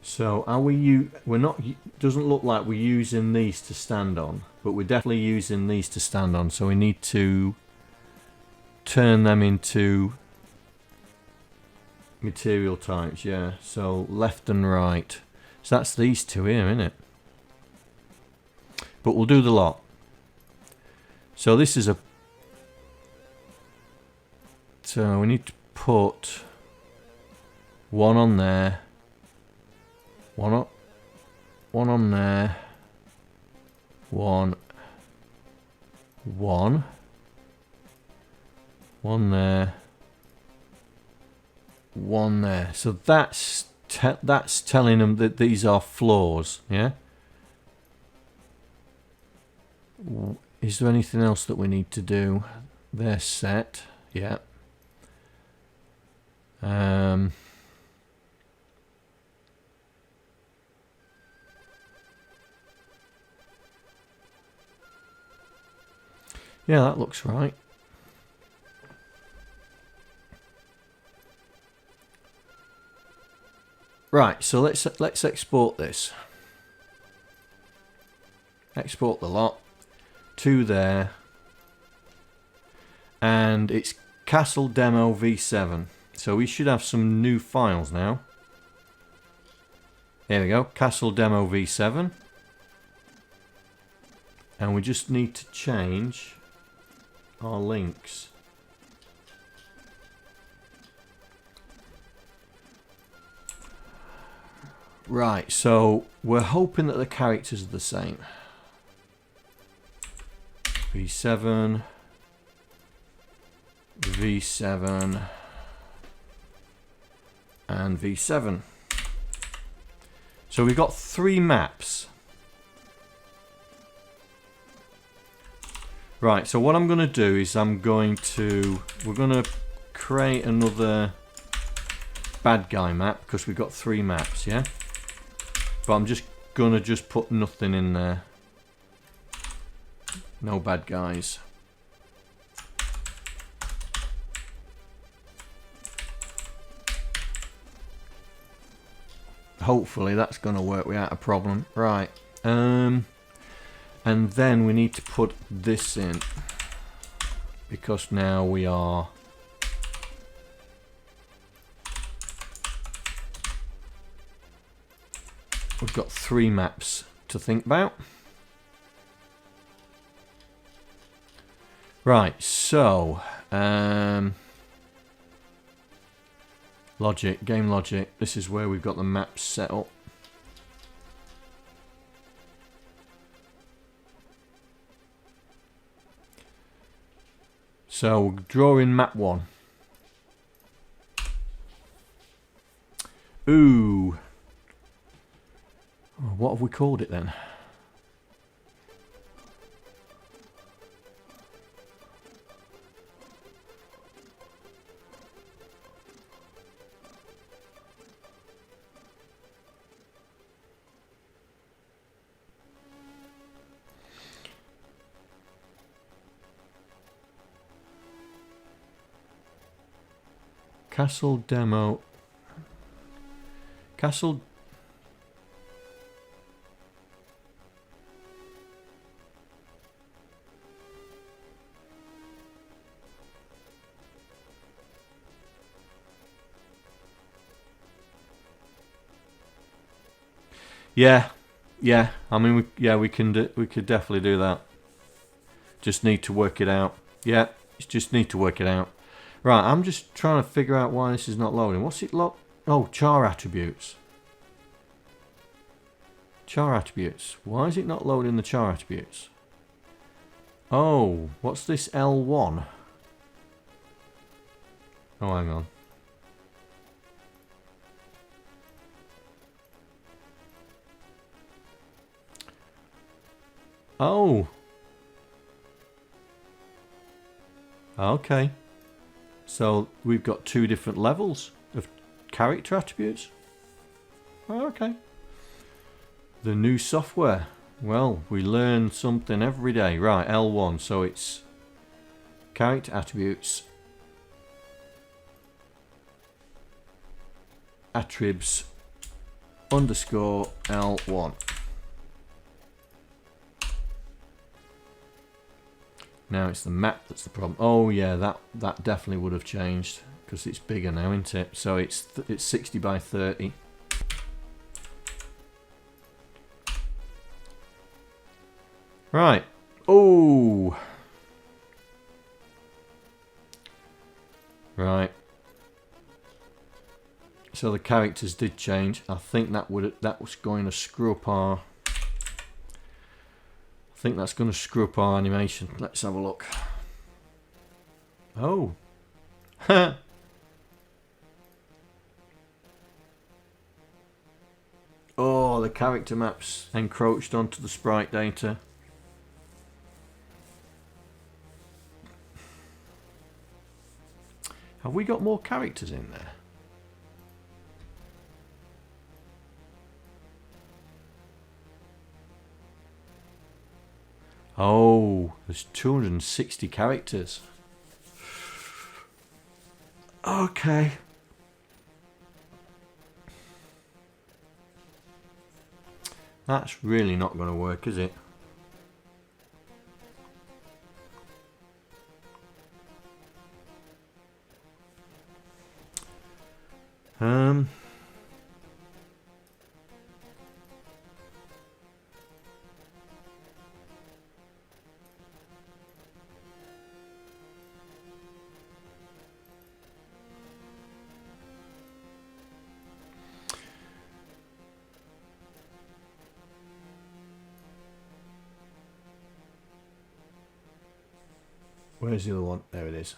so are we're not, doesn't look like we're using these to stand on, but we're definitely using these to stand on. So we need to turn them into material types, yeah. So left and right. So that's these two here, isn't it? But we'll do the lot. So this is a... So we need to put one on there. One on there. One there. One there. So that's telling them that these are floors, yeah? Is there anything else that we need to do? They're set, yeah. Yeah, that looks right. Right, so let's export this. Export the lot to there, and it's Castle Demo V7. So we should have some new files now. There we go, Castle Demo V7, and we just need to change our links. Right, so we're hoping that the characters are the same. V7, V7, and V7. So we've got 3 maps. Right, so what I'm going to do is we're going to create another bad guy map because we've got 3 maps, yeah? But I'm just going to put nothing in there. No bad guys. Hopefully that's going to work without a problem. Right. And then we need to put this in. Because now we are... We've got 3 maps to think about. Right, so logic, game logic. This is where we've got the maps set up. So we'll draw in map 1. Ooh. What have we called it then? Castle Demo. Castle Yeah, yeah. I mean, we can we could definitely do that. Just need to work it out. Yeah, just need to work it out. Right, I'm just trying to figure out why this is not loading. What's it load? Oh, char attributes. Char attributes. Why is it not loading the char attributes? Oh, what's this L1? Oh, hang on. Oh. Okay. So we've got two different levels of character attributes. Oh, okay. The new software. Well, we learn something every day. Right, L1. So it's character attributes. Attribs underscore L1. Now it's the map that's the problem. Oh yeah, that definitely would have changed because it's bigger now, isn't it? So it's 60 by 30. Right. Oh. Right. So the characters did change. I think that was going to screw up our. I think that's going to screw up our animation. Let's have a look. Oh. Oh, the character maps encroached onto the sprite data. Have we got more characters in there? Oh, there's 260 characters. Okay. That's really not going to work, is it? Where's the other one? There it is.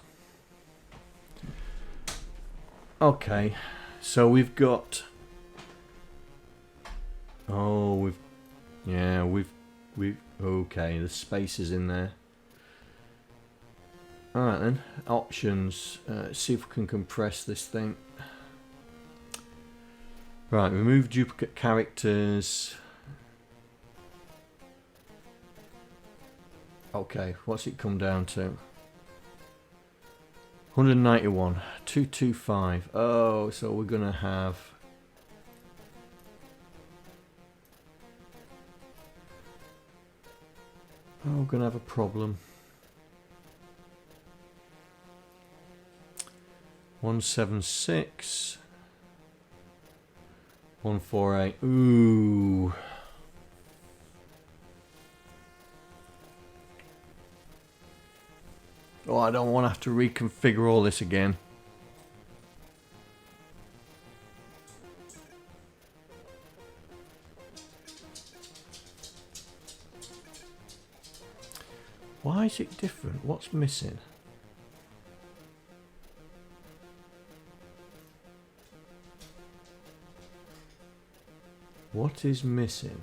Okay, so we've got. Oh, we've. Okay, the spaces in there. All right then. Options. See if we can compress this thing. Right, remove duplicate characters. Okay, what's it come down to? 191, 225. Oh, so we're gonna have. Oh, we're gonna have a problem. 176. 148. Ooh. Oh, I don't want to have to reconfigure all this again. Why is it different? What's missing? What is missing?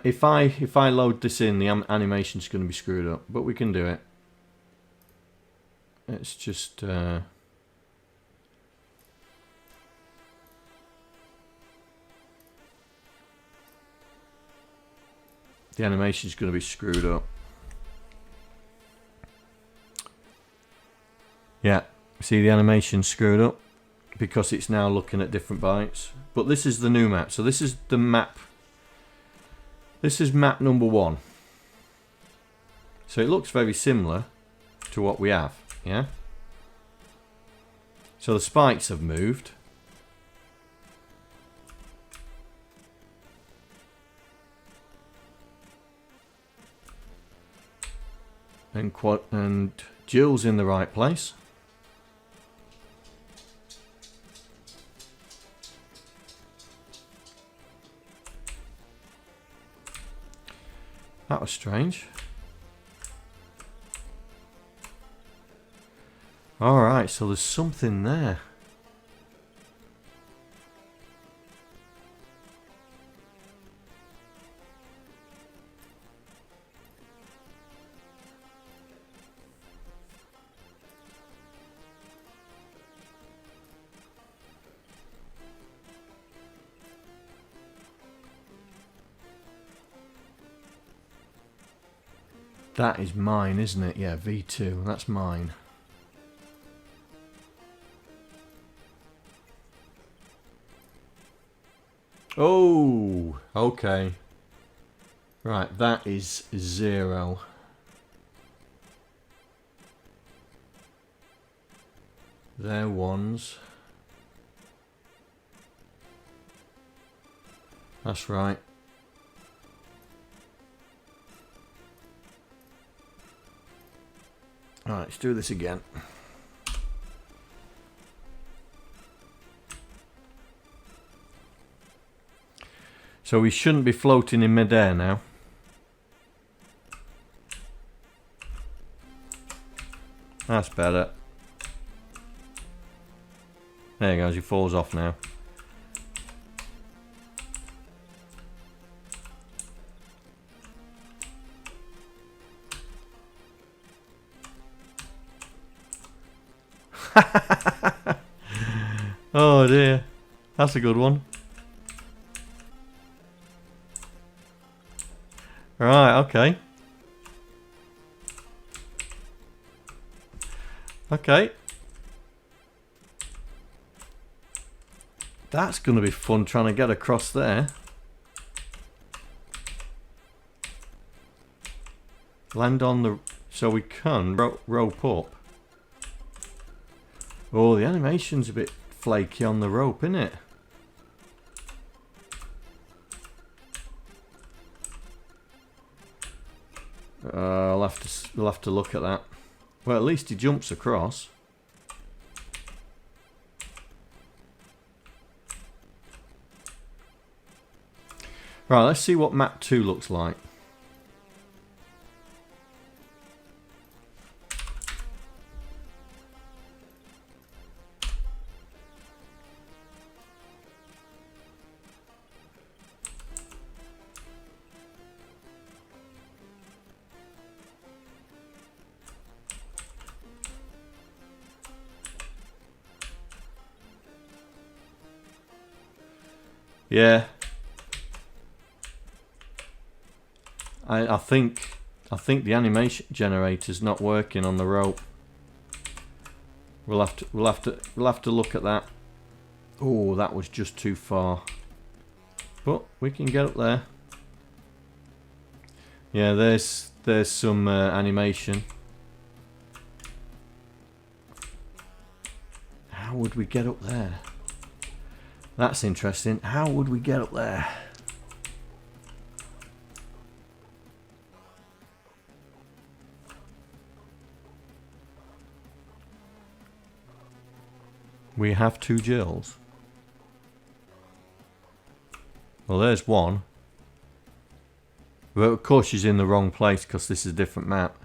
If I load this in, the animation's going to be screwed up, but we can do it. It's just the animation's going to be screwed up. Yeah, See the animation screwed up because it's now looking at different bytes. But this is the new map. So this is the map. This is map number 1. So it looks very similar to what we have. Yeah. So the spikes have moved. And Jill's in the right place. That was strange. Alright, so there's something there. That is mine, isn't it? Yeah, V2. That's mine. Oh, okay. Right, that is 0. They're 1s. That's right. Alright, let's do this again. So we shouldn't be floating in midair now. That's better. There he goes, he falls off now. Oh dear, that's a good one. Right, okay. Okay. That's going to be fun trying to get across there. Land on the... so we can rope up. Oh, the animation's a bit flaky on the rope, isn't it? We'll have to look at that. Well, at least he jumps across. Right, let's see what map 2 looks like. Yeah. I think the animation generator's not working on the rope. We'll have to look at that. Oh, that was just too far. But we can get up there. Yeah, there's some animation. How would we get up there? That's interesting. How would we get up there? We have 2 Jills. Well, there's one. But of course she's in the wrong place because this is a different map.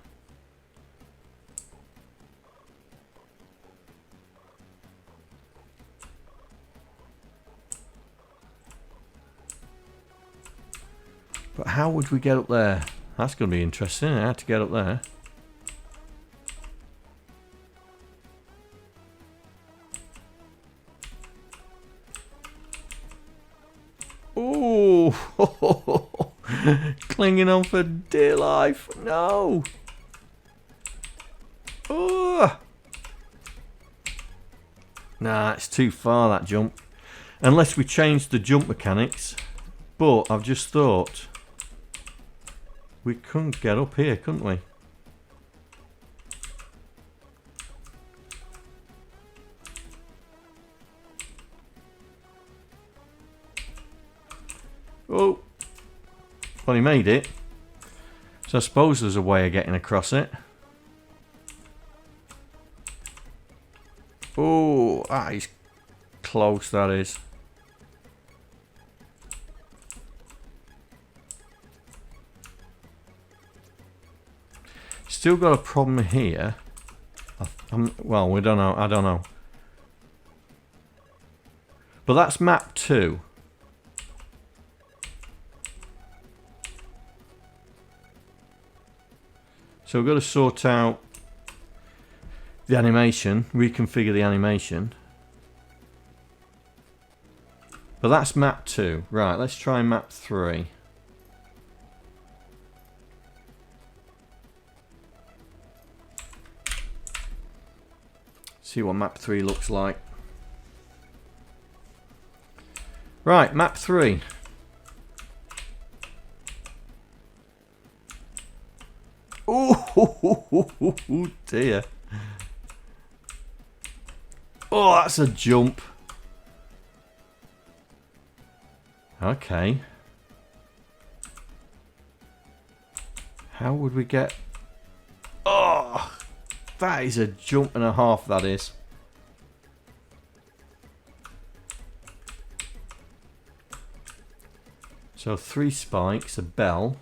But how would we get up there? That's going to be interesting. How to get up there? Oh, clinging on for dear life. No. Oh. Nah, it's too far, that jump. Unless we change the jump mechanics. But I've just thought we couldn't get up here, couldn't we? Oh, well, he made it. So I suppose there's a way of getting across it. Oh, that is close, that is. Still got a problem here. Well, we don't know. I don't know. But that's map 2. So we've got to sort out the animation, reconfigure the animation. But that's map 2. Right, let's try map 3. See what map 3 looks like. Right, map 3. Oh dear. Oh, that's a jump. Okay. How would we get... Oh, that is a jump and a half, that is. So 3 spikes, a bell.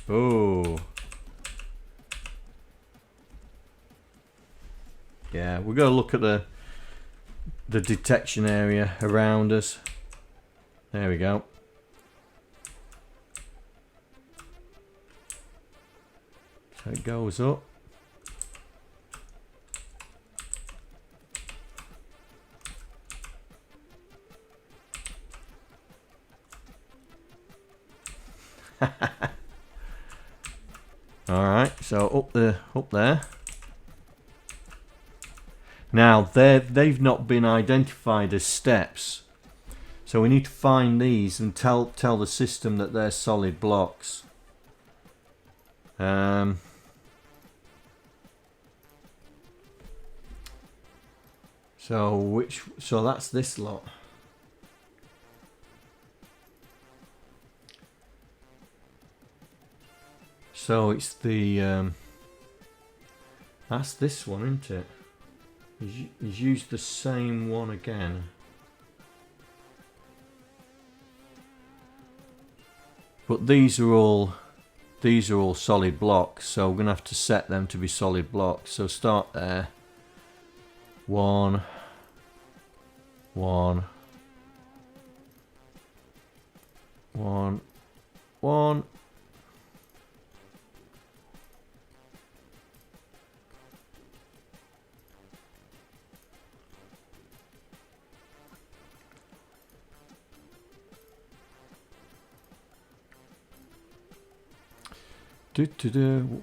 Oh. Yeah, we've got to look at the detection area around us. There we go. So it goes up. Alright, so up there. Now they've not been identified as steps. So we need to find these and tell the system that they're solid blocks. So that's this lot. So it's the that's this one, isn't it? He's used the same one again. But these are all solid blocks, so we're gonna have to set them to be solid blocks. So start there. 1, 1, 1, 1.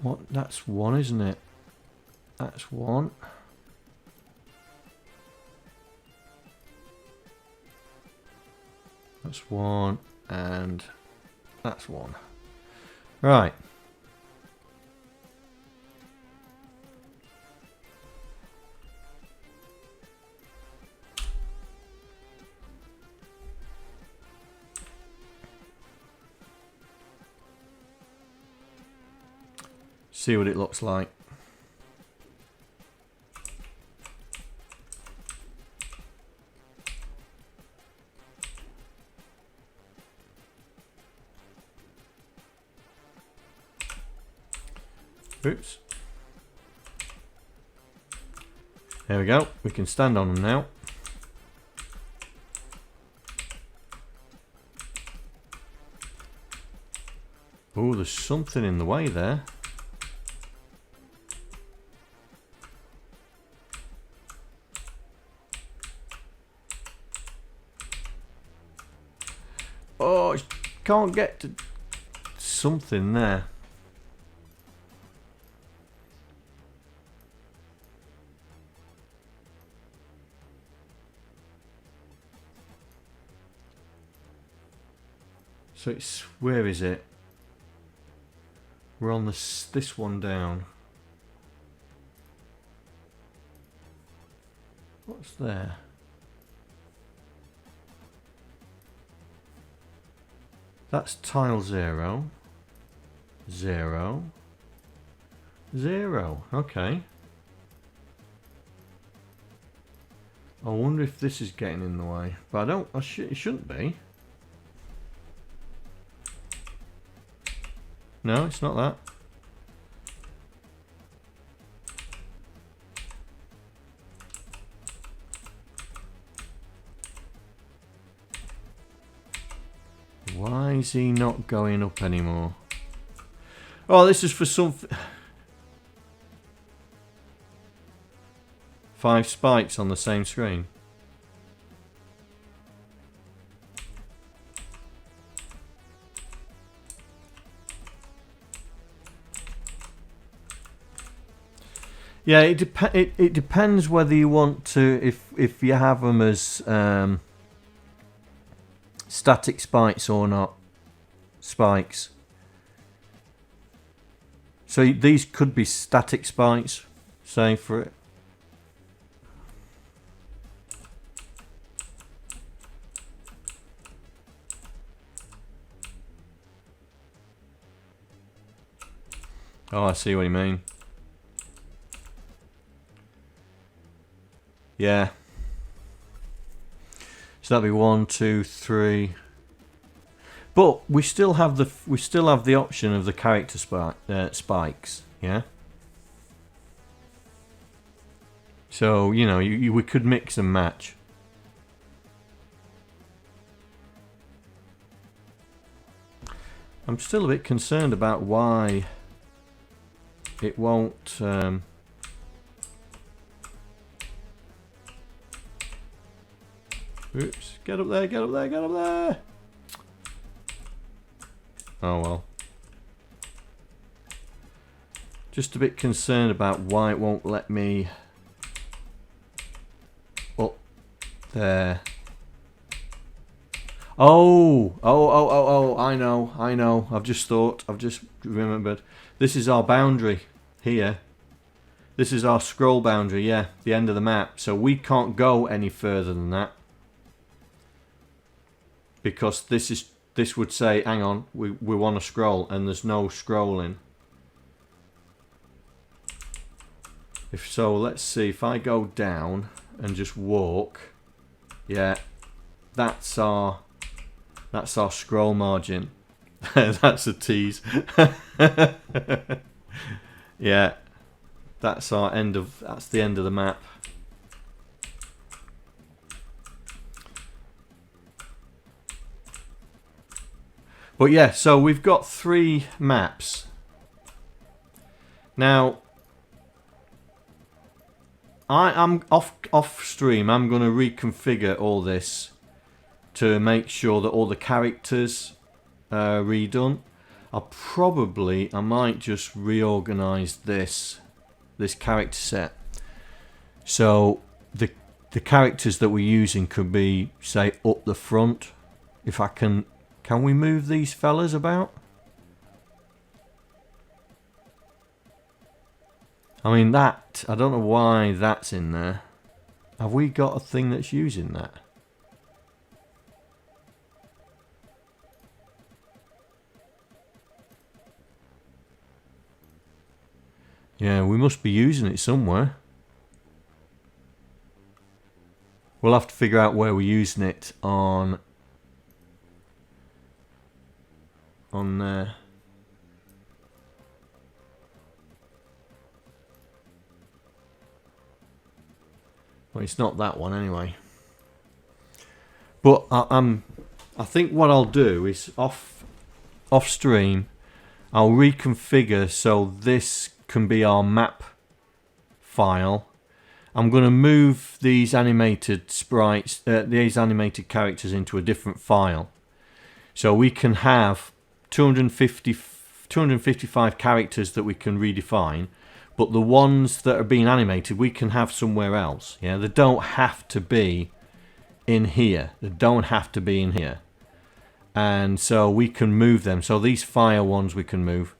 What? That's 1, isn't it? That's 1. That's 1, and that's 1. Right. See what it looks like. Oops. There we go. We can stand on them now. Oh, there's something in the way there. Oh, can't get to something there. So it's, where is it? We're on this one down. What's there? That's tile 0. 0. 0. Okay. I wonder if this is getting in the way. But it shouldn't be. No, it's not that. Why is he not going up anymore? Oh, this is for some... 5 spikes on the same screen. Yeah, it depends whether you want to, if you have them as static spikes or not. Spikes. So these could be static spikes, say for it. Oh, I see what you mean. Yeah. So that'd be 1, 2, 3. But we still have the option of the character spikes. Yeah. So you know we could mix and match. I'm still a bit concerned about why it won't. Oops, get up there, get up there, get up there! Oh well. Just a bit concerned about why it won't let me up there. Oh, I know. I've just remembered. This is our boundary here. This is our scroll boundary, yeah, the end of the map. So we can't go any further than that. Because this would say, hang on, we want to scroll, and there's no scrolling. If so, let's see, if I go down and just walk, yeah, that's our scroll margin. That's a tease. Yeah, that's the end of the map. But yeah, so we've got 3 maps. Now, I'm off stream. I'm going to reconfigure all this to make sure that all the characters are redone. I might just reorganize this character set. So the characters that we're using could be, say, up the front. If I can. Can we move these fellas about? I mean I don't know why that's in there. Have we got a thing that's using that? Yeah, we must be using it somewhere. We'll have to figure out where we're using it on there. Well, it's not that one anyway. But I think what I'll do is off stream, I'll reconfigure so this can be our map file. I'm going to move these animated sprites, these animated characters into a different file, so we can have 255 characters that we can redefine, but the ones that are being animated we can have somewhere else. Yeah, they don't have to be in here. They don't have to be in here. and so we can move them. So these fire ones we can move,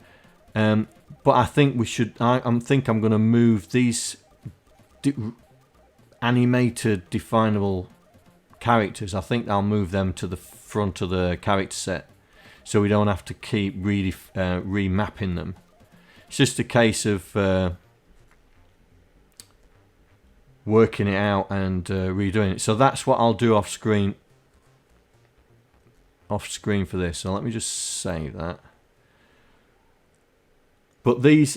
but I think we should. I think I'm going to move these animated definable characters. I think I'll move them to the front of the character set, so we don't have to keep remapping them. It's just a case of working it out and redoing it. So that's what I'll do off screen for this. So let me just save that. But these,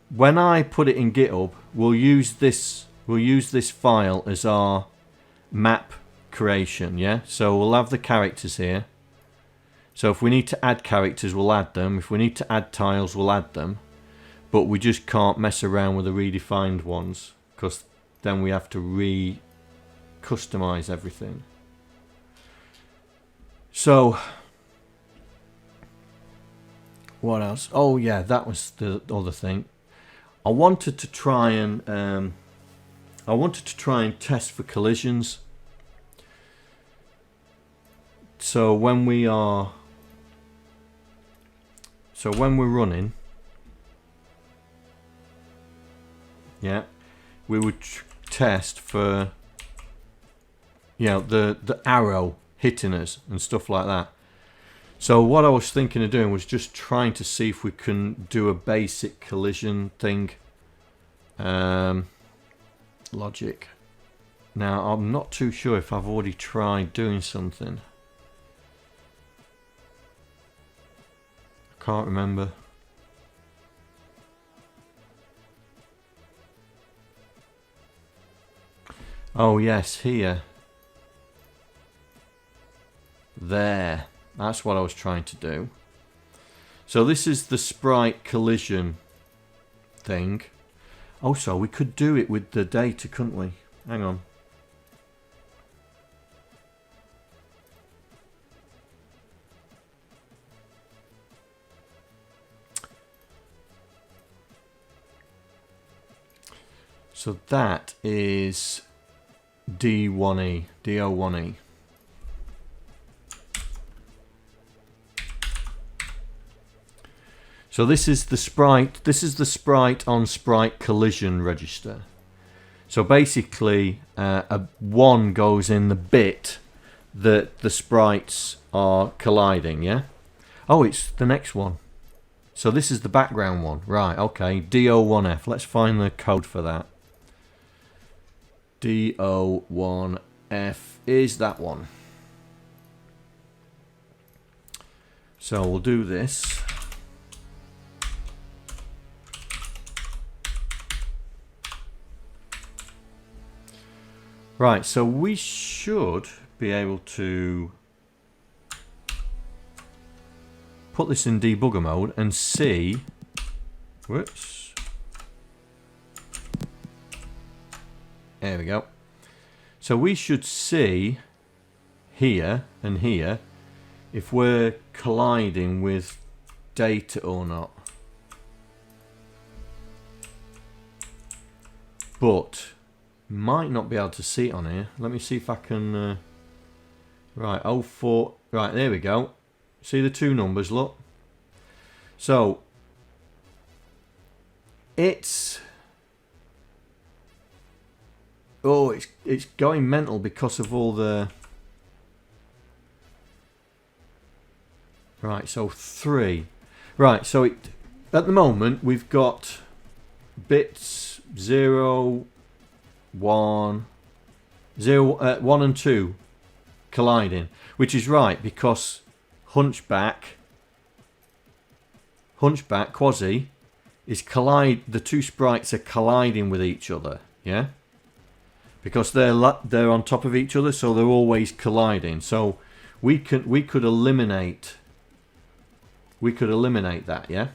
when I put it in GitHub, we'll use this file as our map creation, yeah? So we'll have the characters here. So if we need to add characters, we'll add them. If we need to add tiles, we'll add them. But we just can't mess around with the redefined ones, because then we have to customize everything. So what else? Oh yeah, that was the other thing. I wanted to try and test for collisions. So when we're running, yeah, we would test for, you know, the arrow hitting us and stuff like that. So what I was thinking of doing was just trying to see if we can do a basic collision thing. Logic. Now I'm not too sure if I've already tried doing something. I can't remember. Oh yes, here. There. That's what I was trying to do. So this is the Sprite Collision thing. Also, we could do it with the data, couldn't we? Hang on. So that is D1E, DO1E. So this is the Sprite on Sprite Collision register. So basically a 1 goes in the bit that the sprites are colliding, yeah? Oh, it's the next one. So this is the background one. Right, okay, DO1F. Let's find the code for that. DO1F is that one. So we'll do this. Right, so we should be able to put this in debugger mode and see, whoops, there we go. So we should see here and here if we're colliding with data or not. But might not be able to see it on here. Let me see if I can. Right, 04. Right, there we go. See the two numbers, look. So it's it's going mental because of all the. Right, so 3. Right, so it at the moment we've got bits 0, 1 and 2 colliding, which is right because Hunchback Quasi is the two sprites are colliding with each other, yeah, because they're on top of each other, so they're always colliding. So we could eliminate that, yeah.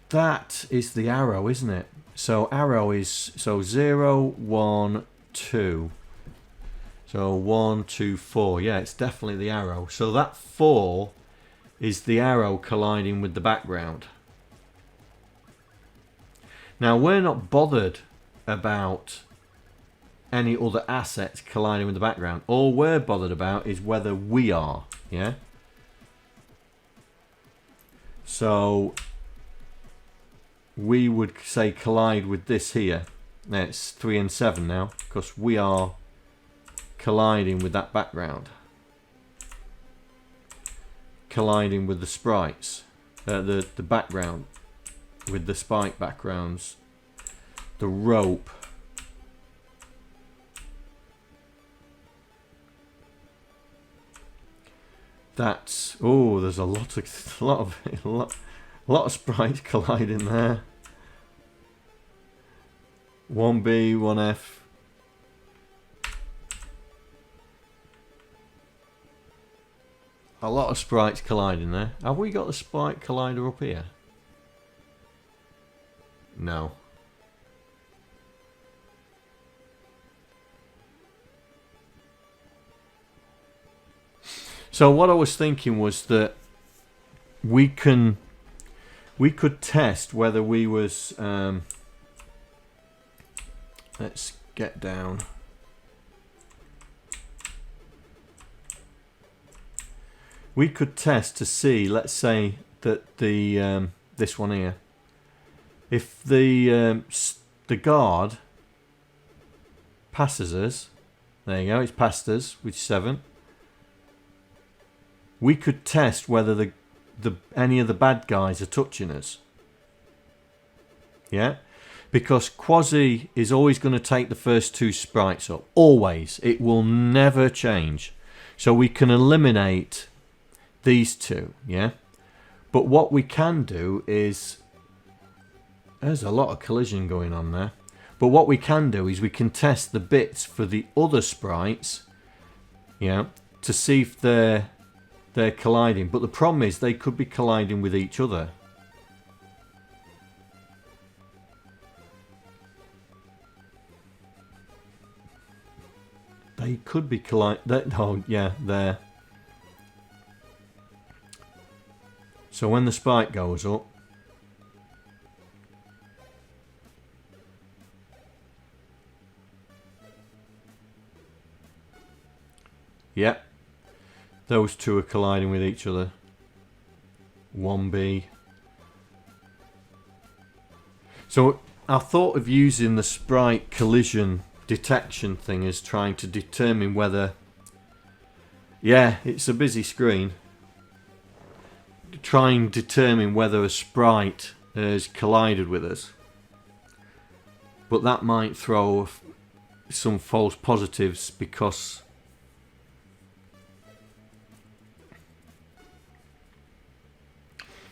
That is the arrow, isn't it? So arrow is 0, 1, 2. So 1, 2, 4. Yeah, it's definitely the arrow. So that 4 is the arrow colliding with the background. Now we're not bothered about any other assets colliding with the background. All we're bothered about is whether we are, yeah? So we would say collide with this here. Now it's 3 and 7 now, because we are colliding with that background. Colliding with the sprites. The background. With the spike backgrounds. The rope. That's, oh, there's a lot of sprites colliding there. 1B, 1F. A lot of sprites colliding there. Have we got the sprite collider up here? No. So what I was thinking was that we could test whether we was let's get down. We could test to see, let's say that the this one here, if the guard passes us, there you go, it's passed us with 7. We could test whether any of the bad guys are touching us. Yeah? Because Quasi is always going to take the first 2 sprites up. Always. It will never change. So we can eliminate these 2. Yeah? But what we can do is... There's a lot of collision going on there. But what we can do is we can test the bits for the other sprites. Yeah? To see if they're colliding, but the problem is they could be colliding with each other. They could be colliding. Oh yeah, there. So when the spike goes up, yep. Those 2 are colliding with each other. 1B. So I thought of using the sprite collision detection thing as trying to determine whether... Yeah, it's a busy screen. Try and determine whether a sprite has collided with us. But that might throw some false positives because...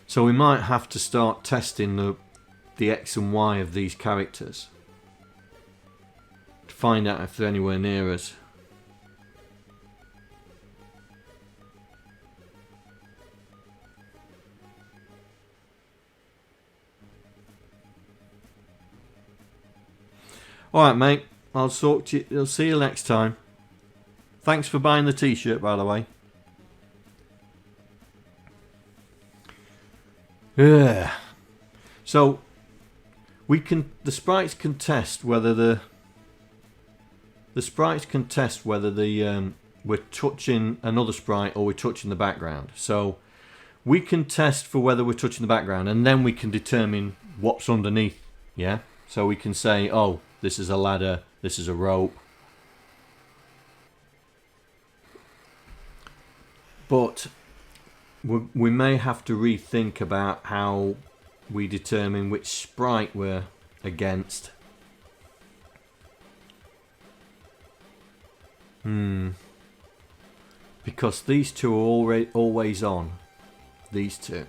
So we might have to start testing the X and Y of these characters to find out if they're anywhere near us. Alright mate, I'll see you next time. Thanks for buying the t-shirt, by the way. Yeah. So the sprites can test whether we're touching another sprite or we're touching the background. So we can test for whether we're touching the background, and then we can determine what's underneath. Yeah. So we can say, oh, this is a ladder, this is a rope. But we may have to rethink about how we determine which sprite we're against. Because these 2 are always on. These 2.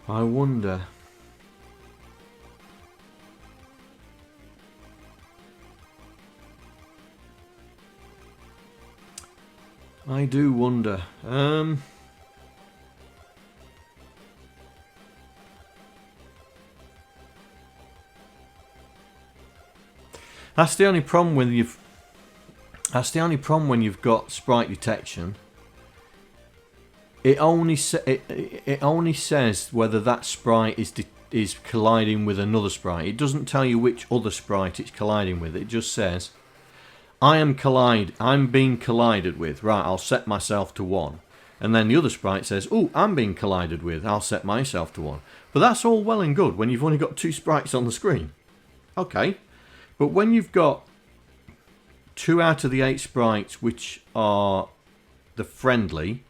I wonder. I do wonder. That's the only problem with That's the only problem when you've got sprite detection. It only says whether that sprite is colliding with another sprite. It doesn't tell you which other sprite it's colliding with. It just says, I'm being collided with. Right, I'll set myself to 1. And then the other sprite says, oh, I'm being collided with. I'll set myself to 1. But that's all well and good when you've only got 2 sprites on the screen. Okay. But when you've got 2 out of the 8 sprites which are the friendly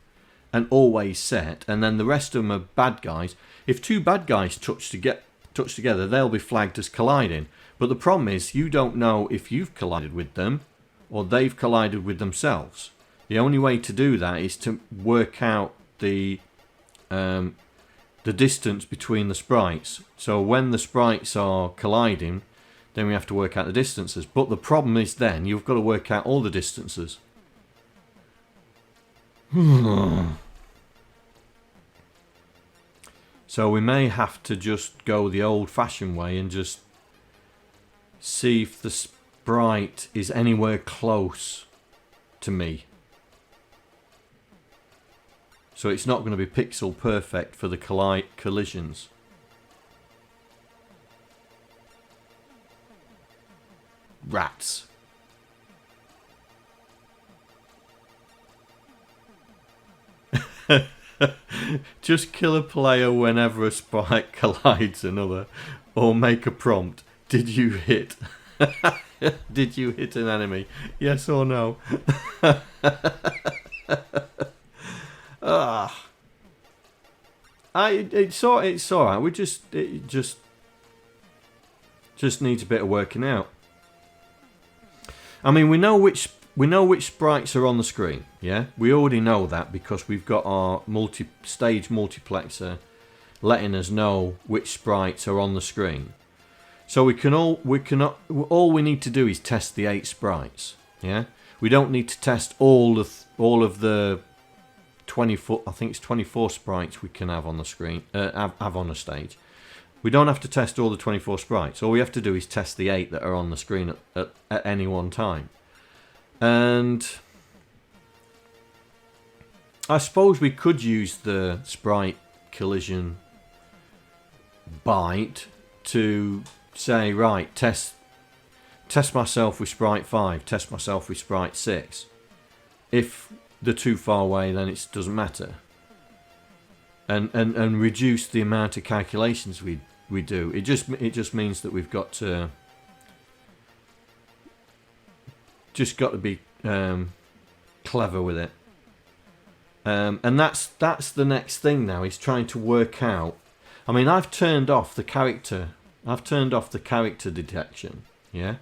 and always set, and then the rest of them are bad guys, if 2 bad guys touch together, they'll be flagged as colliding. But the problem is you don't know if you've collided with them or they've collided with themselves. The only way to do that is to work out the distance between the sprites. So when the sprites are colliding, then we have to work out the distances. But the problem is then you've got to work out all the distances. So we may have to just go the old-fashioned way and just see if the sprite is anywhere close to me. So it's not going to be pixel perfect for the collisions. Rats. Just kill a player whenever a sprite collides another, or make a prompt. Did you hit? Did you hit an enemy? Yes or no? It's alright. It just needs a bit of working out. I mean, we know which sprites are on the screen. Yeah, we already know that because we've got our stage multiplexer letting us know which sprites are on the screen. So all we need to do is test the 8 sprites. Yeah, we don't need to test all of the 24. I think it's 24 sprites we can have on the screen. Have on a stage. We don't have to test all the 24 sprites. All we have to do is test the 8 that are on the screen at any one time. And I suppose we could use the Sprite Collision byte to say, right, test myself with Sprite 5, test myself with Sprite 6. If they're too far away, then it doesn't matter. And reduce the amount of calculations we do. It just means that we've got to be clever with it. And that's the next thing now, is trying to work out. I mean, I've turned off the character detection, yeah,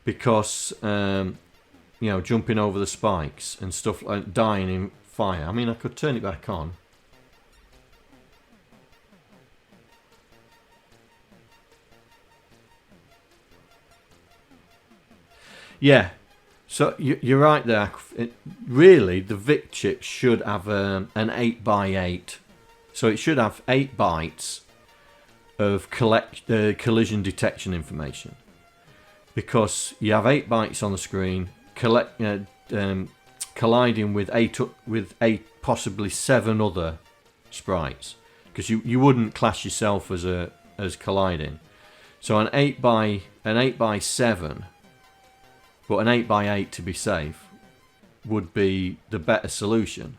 because jumping over the spikes and stuff like dying in fire. I mean, I could turn it back on. Yeah, so you're right there. Really, the VIC chip should have an 8x8. So it should have 8 bytes of collision detection information. Because you have 8 bytes on the screen, colliding with 8 possibly 7 other sprites. Because you wouldn't class yourself as colliding. So an 8x7... but an 8x8 to be safe would be the better solution.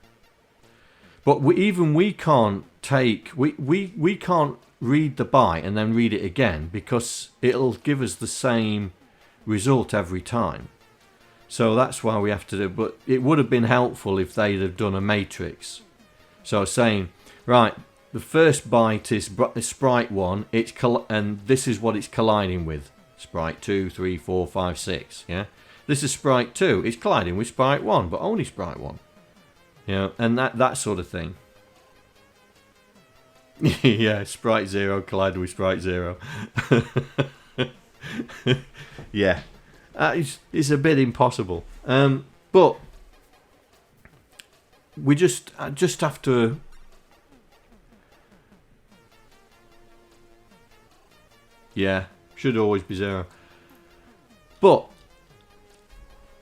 But we can't read the byte and then read it again, because it'll give us the same result every time. So that's why we have to do. But it would have been helpful if they'd have done a matrix. So saying, right, the first byte is sprite 1, and this is what it's colliding with. Sprite 2, 3, 4, 5, 6. Yeah, this is Sprite 2. It's colliding with Sprite 1, but only Sprite 1. And that sort of thing. Yeah, Sprite 0 collided with Sprite 0. Yeah, it's a bit impossible. But we just have to. Yeah, should always be 0. But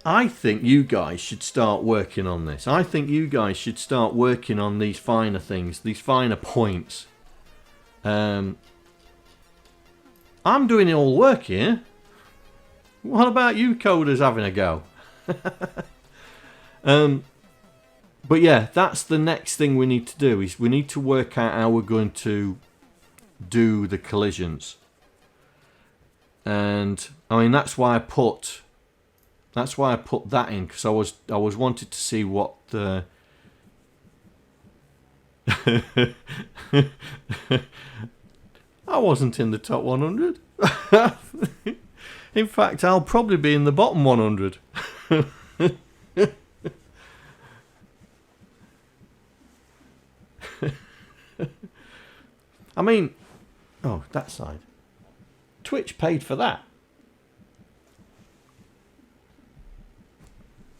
I think you guys should start working on this. I think you guys should start working on these finer things, these finer points. I'm doing it all work here. What about you coders having a go? But yeah, that's the next thing we need to do, is we need to work out how we're going to do the collisions. And I mean, that's why I put that in, because I was wanted to see what the I wasn't in the top 100. In fact, I'll probably be in the bottom 100. I mean, oh, that side. Twitch paid for that.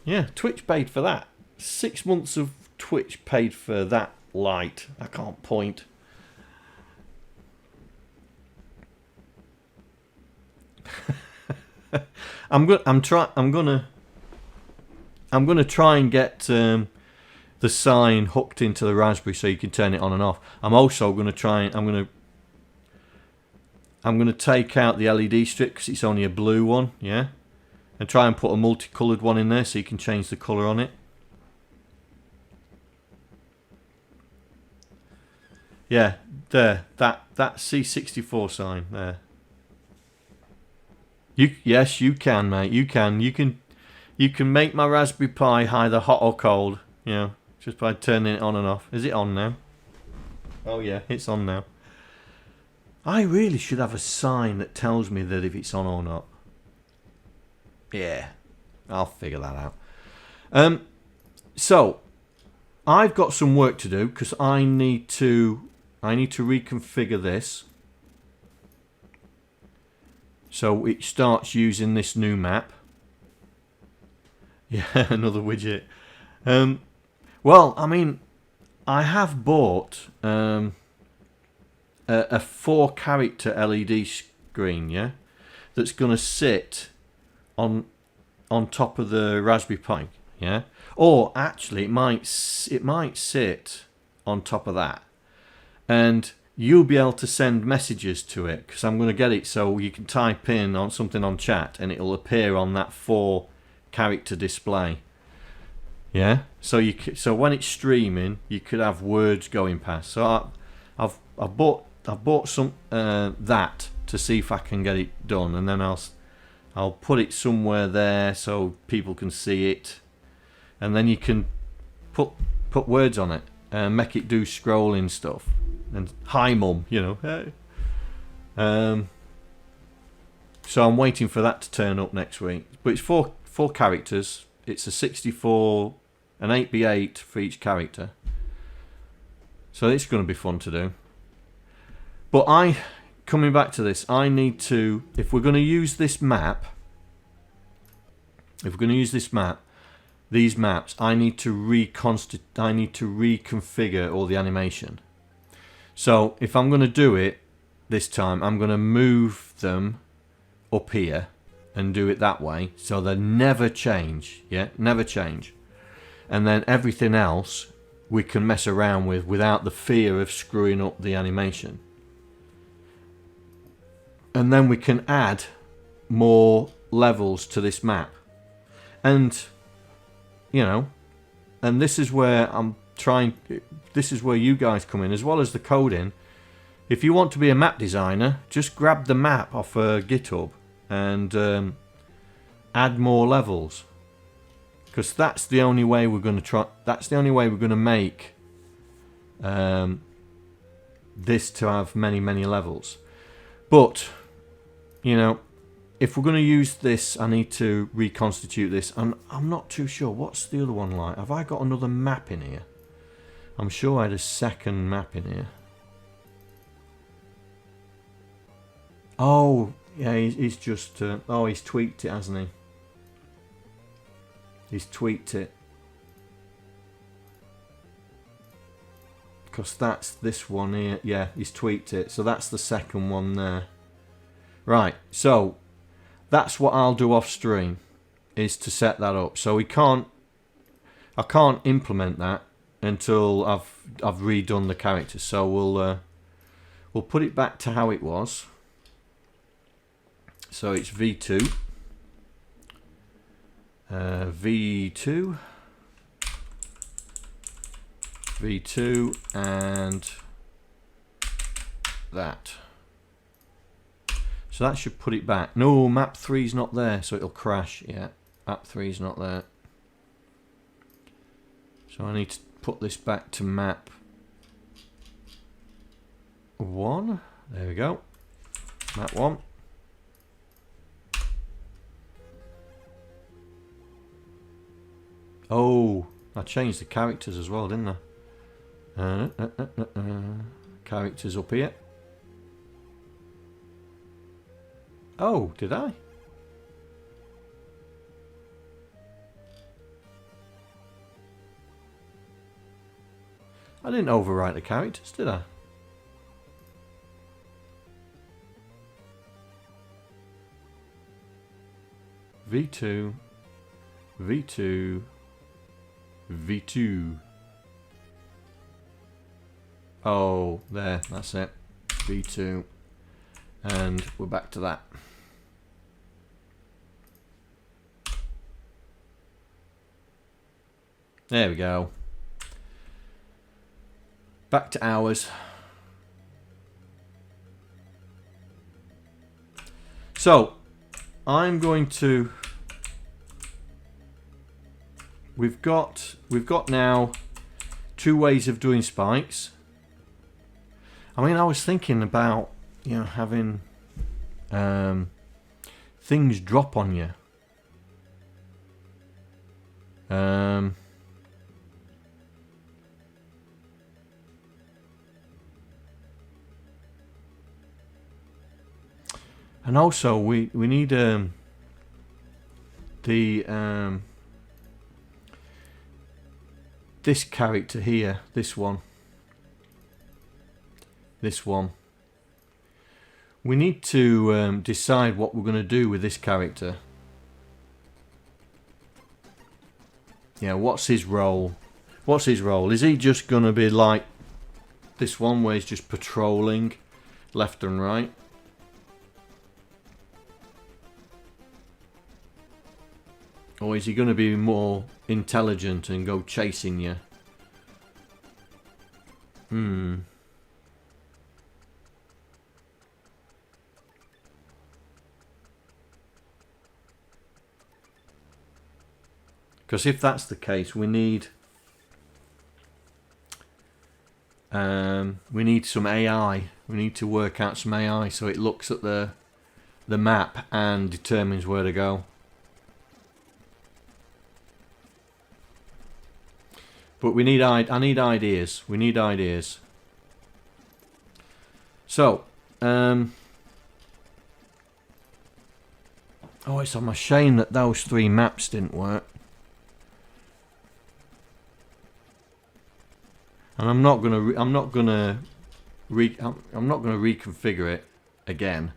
Yeah, Twitch paid for that. 6 months of Twitch paid for that light. I can't point. I'm gonna try and get the sign hooked into the Raspberry so you can turn it on and off. I'm also gonna try and I'm gonna take out the LED strip because it's only a blue one, yeah, and try and put a multicoloured one in there so you can change the colour on it. Yeah, there, that C64 sign there. Yes, you can, mate. You can make my Raspberry Pi either hot or cold, you know, just by turning it on and off. Is it on now? Oh yeah, it's on now. I really should have a sign that tells me that if it's on or not. Yeah, I'll figure that out. So I've got some work to do because I need to reconfigure this so it starts using this new map. Yeah, another widget. Well, I mean, I have bought a 4-character LED screen, yeah, that's going to sit on top of the Raspberry Pi, yeah, or actually it might sit on top of that, and you'll be able to send messages to it because I'm going to get it so you can type in on something on chat and it'll appear on that 4-character display. Yeah, so when it's streaming, you could have words going past. So I've bought some that to see if I can get it done, and then I'll put it somewhere there so people can see it, and then you can put words on it and make it do scrolling stuff. And hi mum, you know. So I'm waiting for that to turn up next week. But it's four characters. It's a 64, an 8x8 for each character. So it's going to be fun to do. But coming back to this, I need to, if we're going to use this map, these maps, I need to reconfigure all the animation. So if I'm going to do it this time, I'm going to move them up here and do it that way so they never change, yeah, never change. And then everything else we can mess around with without the fear of screwing up the animation. And then we can add more levels to this map. And, you know, and this is where this is where you guys come in, as well as the coding. If you want to be a map designer, just grab the map off GitHub and add more levels, because that's the only way we're going to try. That's the only way we're going to make this to have many levels. But you know, if we're going to use this, I need to reconstitute this. I'm not too sure. What's the other one like? Have I got another map in here? I'm sure I had a second map in here. Oh, yeah, he's just... oh, he's tweaked it, hasn't he? He's tweaked it. Because that's this one here. Yeah, he's tweaked it. So that's the second one there. Right, so that's what I'll do off stream. is to set that up. So I can't implement that until I've redone the characters. So we'll put it back to how it was. So it's V2, V2, V2, and that. So that should put it back. No, map 3 is not there, so it'll crash. Yeah, map 3 is not there. So I need to put this back to map 1. There we go. Map 1. Oh, I changed the characters as well, didn't I? Characters up here. Oh, did I? I didn't overwrite the characters, did I? V2, V2, V2. Oh, there, that's it. V2. And we're back to that. There we go. Back to ours. So, I'm going to... We've got now 2 ways of doing spikes. I mean, I was thinking about, you know, having things drop on you. And also we need this character here, this one. We need to decide what we're going to do with this character. Yeah, what's his role? What's his role? Is he just going to be like this one where he's just patrolling left and right? Or is he going to be more intelligent and go chasing you? Because if that's the case, we need some AI. We need to work out some AI so it looks at the map and determines where to go. But we need I need ideas. We need ideas. So, oh, it's on my shame that those 3 maps didn't work. And I'm not gonna reconfigure it again.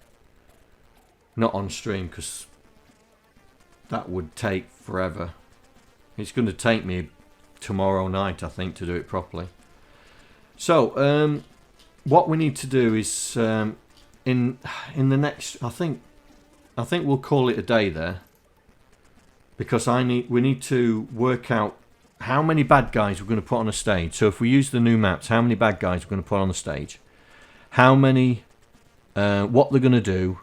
Not on stream, because that would take forever. It's going to take me tomorrow night, I think, to do it properly. So what we need to do is in the next, I think we'll call it a day there, because we need to work out how many bad guys we're going to put on a stage. So if we use the new maps, how many bad guys we're going to put on the stage, how many, what they're going to do,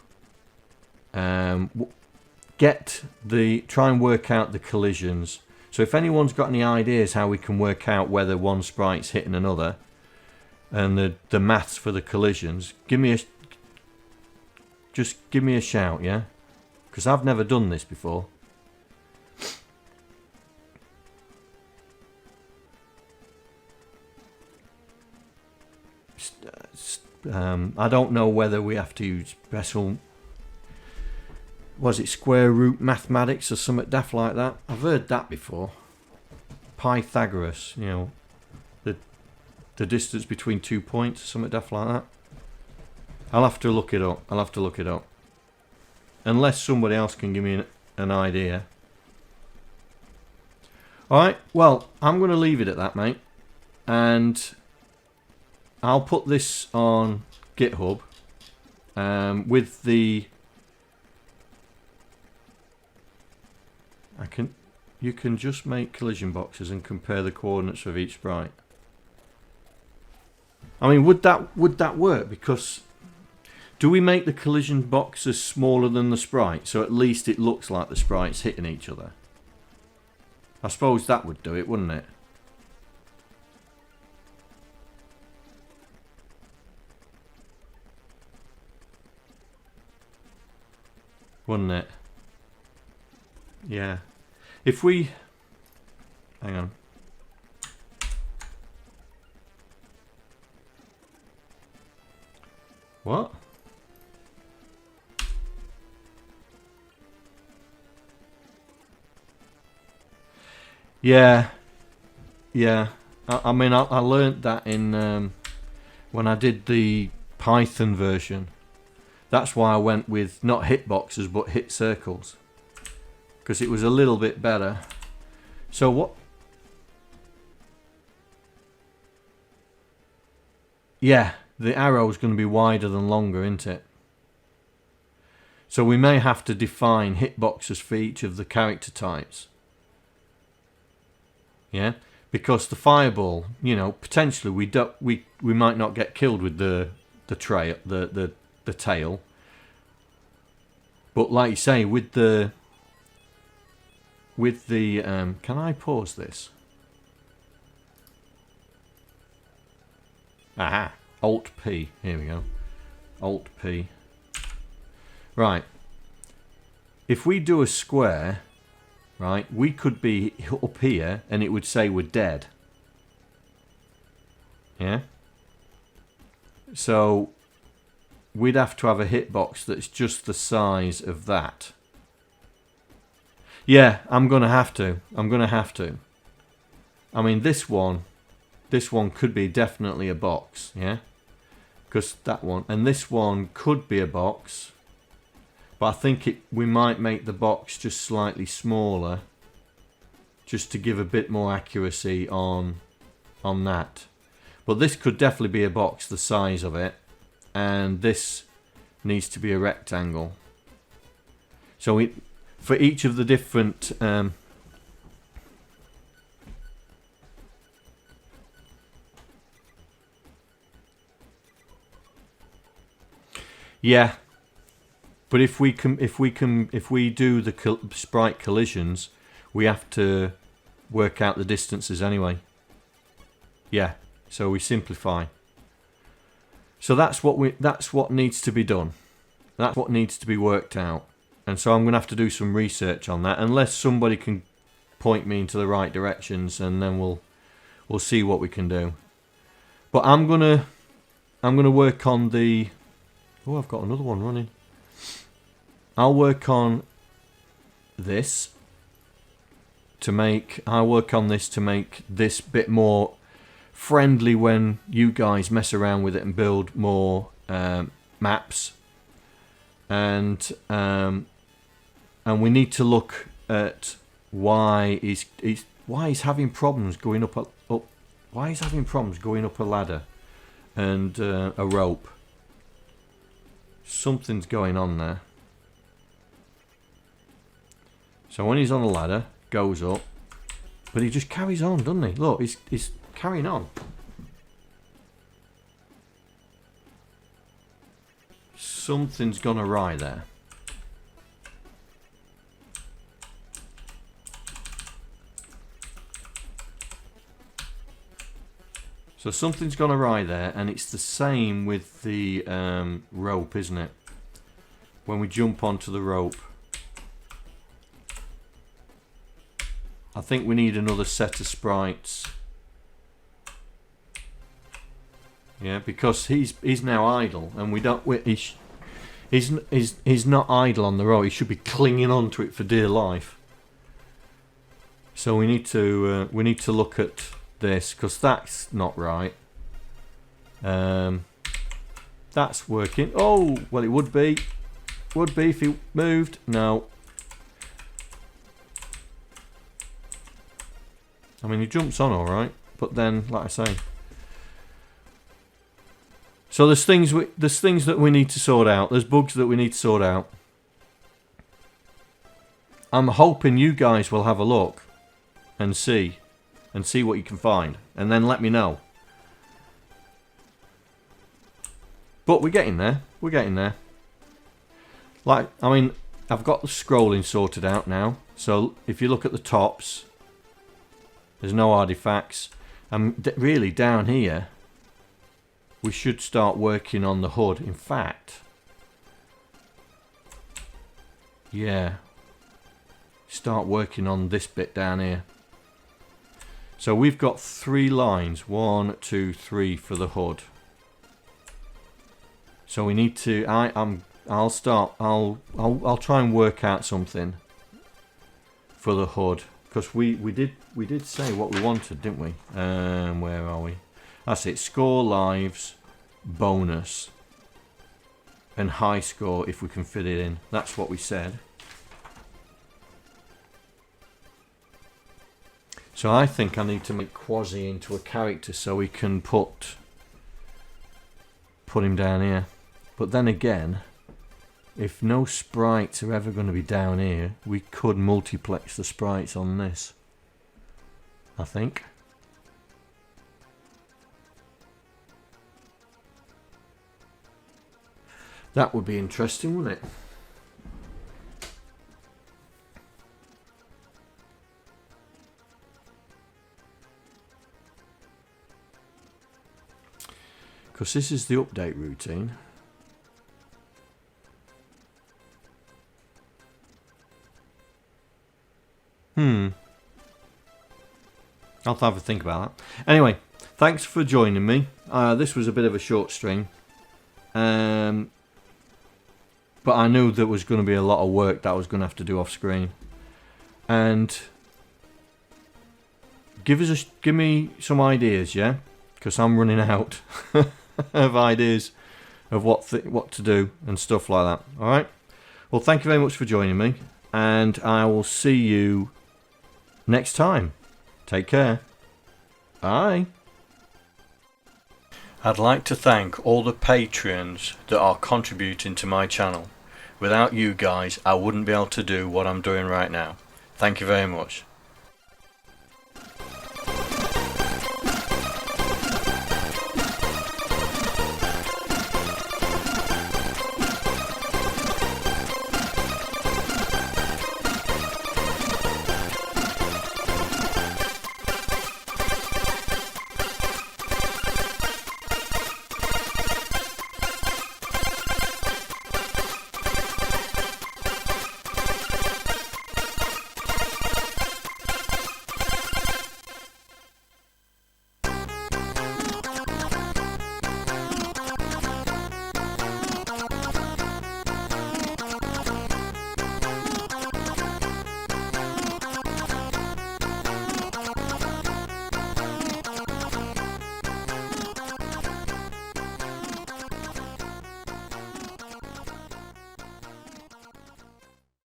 try and work out the collisions. So if anyone's got any ideas how we can work out whether one sprite's hitting another, and the maths for the collisions, just give me a shout, yeah? Because I've never done this before. I don't know whether we have to use special, was it square root mathematics or something daft like that? I've heard that before. Pythagoras, you know, the distance between 2 points or something daft like that. I'll have to look it up. Unless somebody else can give me an idea. Alright, well, I'm going to leave it at that, mate. And I'll put this on GitHub with the... You can just make collision boxes and compare the coordinates of each sprite. I mean, would that work? Because do we make the collision boxes smaller than the sprite, so at least it looks like the sprites hitting each other? I suppose that would do it, wouldn't it? Wouldn't it? Yeah. If we... Hang on. What? Yeah. Yeah. I mean, I learnt that in... when I did the Python version. That's why I went with not hitboxes, but hit circles. Because it was a little bit better. So what... Yeah, the arrow's going to be wider than longer, isn't it? So we may have to define hitboxes for each of the character types. Yeah? Because the fireball, you know, potentially we might not get killed with the tail. But like you say, with the can I pause this? Aha, Alt P. Here we go. Alt P. Right. If we do a square, right, we could be up here and it would say we're dead. Yeah. So we'd have to have a hitbox that's just the size of that. Yeah, I'm going to have to. I mean, this one could be definitely a box, yeah? Because that one, and this one could be a box. But I think we might make the box just slightly smaller. Just to give a bit more accuracy on that. But this could definitely be a box, the size of it. And this needs to be a rectangle. So for each of the different yeah, but if we do the sprite collisions, we have to work out the distances anyway. Yeah, so we simplify. So that's what needs to be done. That's what needs to be worked out. And so I'm going to have to do some research on that, unless somebody can point me into the right directions, and then we'll see what we can do. But I'm gonna work on the... Oh, I've got another one running. I'll work on this to make... I'll work on this to make this bit more friendly when you guys mess around with it and build more maps. And we need to look at why he's having problems going up why he's having problems going up a ladder and a rope. Something's going on there. So when he's on a ladder, goes up, but he just carries on, doesn't he? Look, he's carrying on. Something's gone awry there. So something's gone awry there, and it's the same with the rope, isn't it? When we jump onto the rope. I think we need another set of sprites. Yeah, because he's now idle, and we don't... He's not idle on the rope. He should be clinging onto it for dear life. So we need to look at this, because that's not right. That's working. Oh, well, it would be if he moved. No. I mean, he jumps on all right, but then, like I say, so there's things that we need to sort out. There's bugs that we need to sort out. I'm hoping you guys will have a look and see what you can find, and then let me know. But we're getting there. We're getting there. Like, I mean, I've got the scrolling sorted out now. So if you look at the tops, there's no artifacts. And really down here, we should start working on the hood. In fact, yeah, start working on this bit down here. So we've got 3 lines, 1, 2, 3 for the hood. So we need to. I'll try and work out something for the hood, because we did say what we wanted, didn't we? Where are we? That's it. Score lives, bonus, and high score if we can fit it in. That's what we said. So I think I need to make Quasi into a character so we can put him down here. But then again, if no sprites are ever going to be down here, we could multiplex the sprites on this, I think. That would be interesting, wouldn't it? Because this is the update routine. I'll have a think about that. Anyway, thanks for joining me. This was a bit of a short string. But I knew there was going to be a lot of work that I was going to have to do off screen. And give me some ideas, yeah? Because I'm running out of ideas of what to do and stuff like that. Alright? Well, thank you very much for joining me. And I will see you next time. Take care. Bye. I'd like to thank all the patrons that are contributing to my channel. Without you guys, I wouldn't be able to do what I'm doing right now. Thank you very much.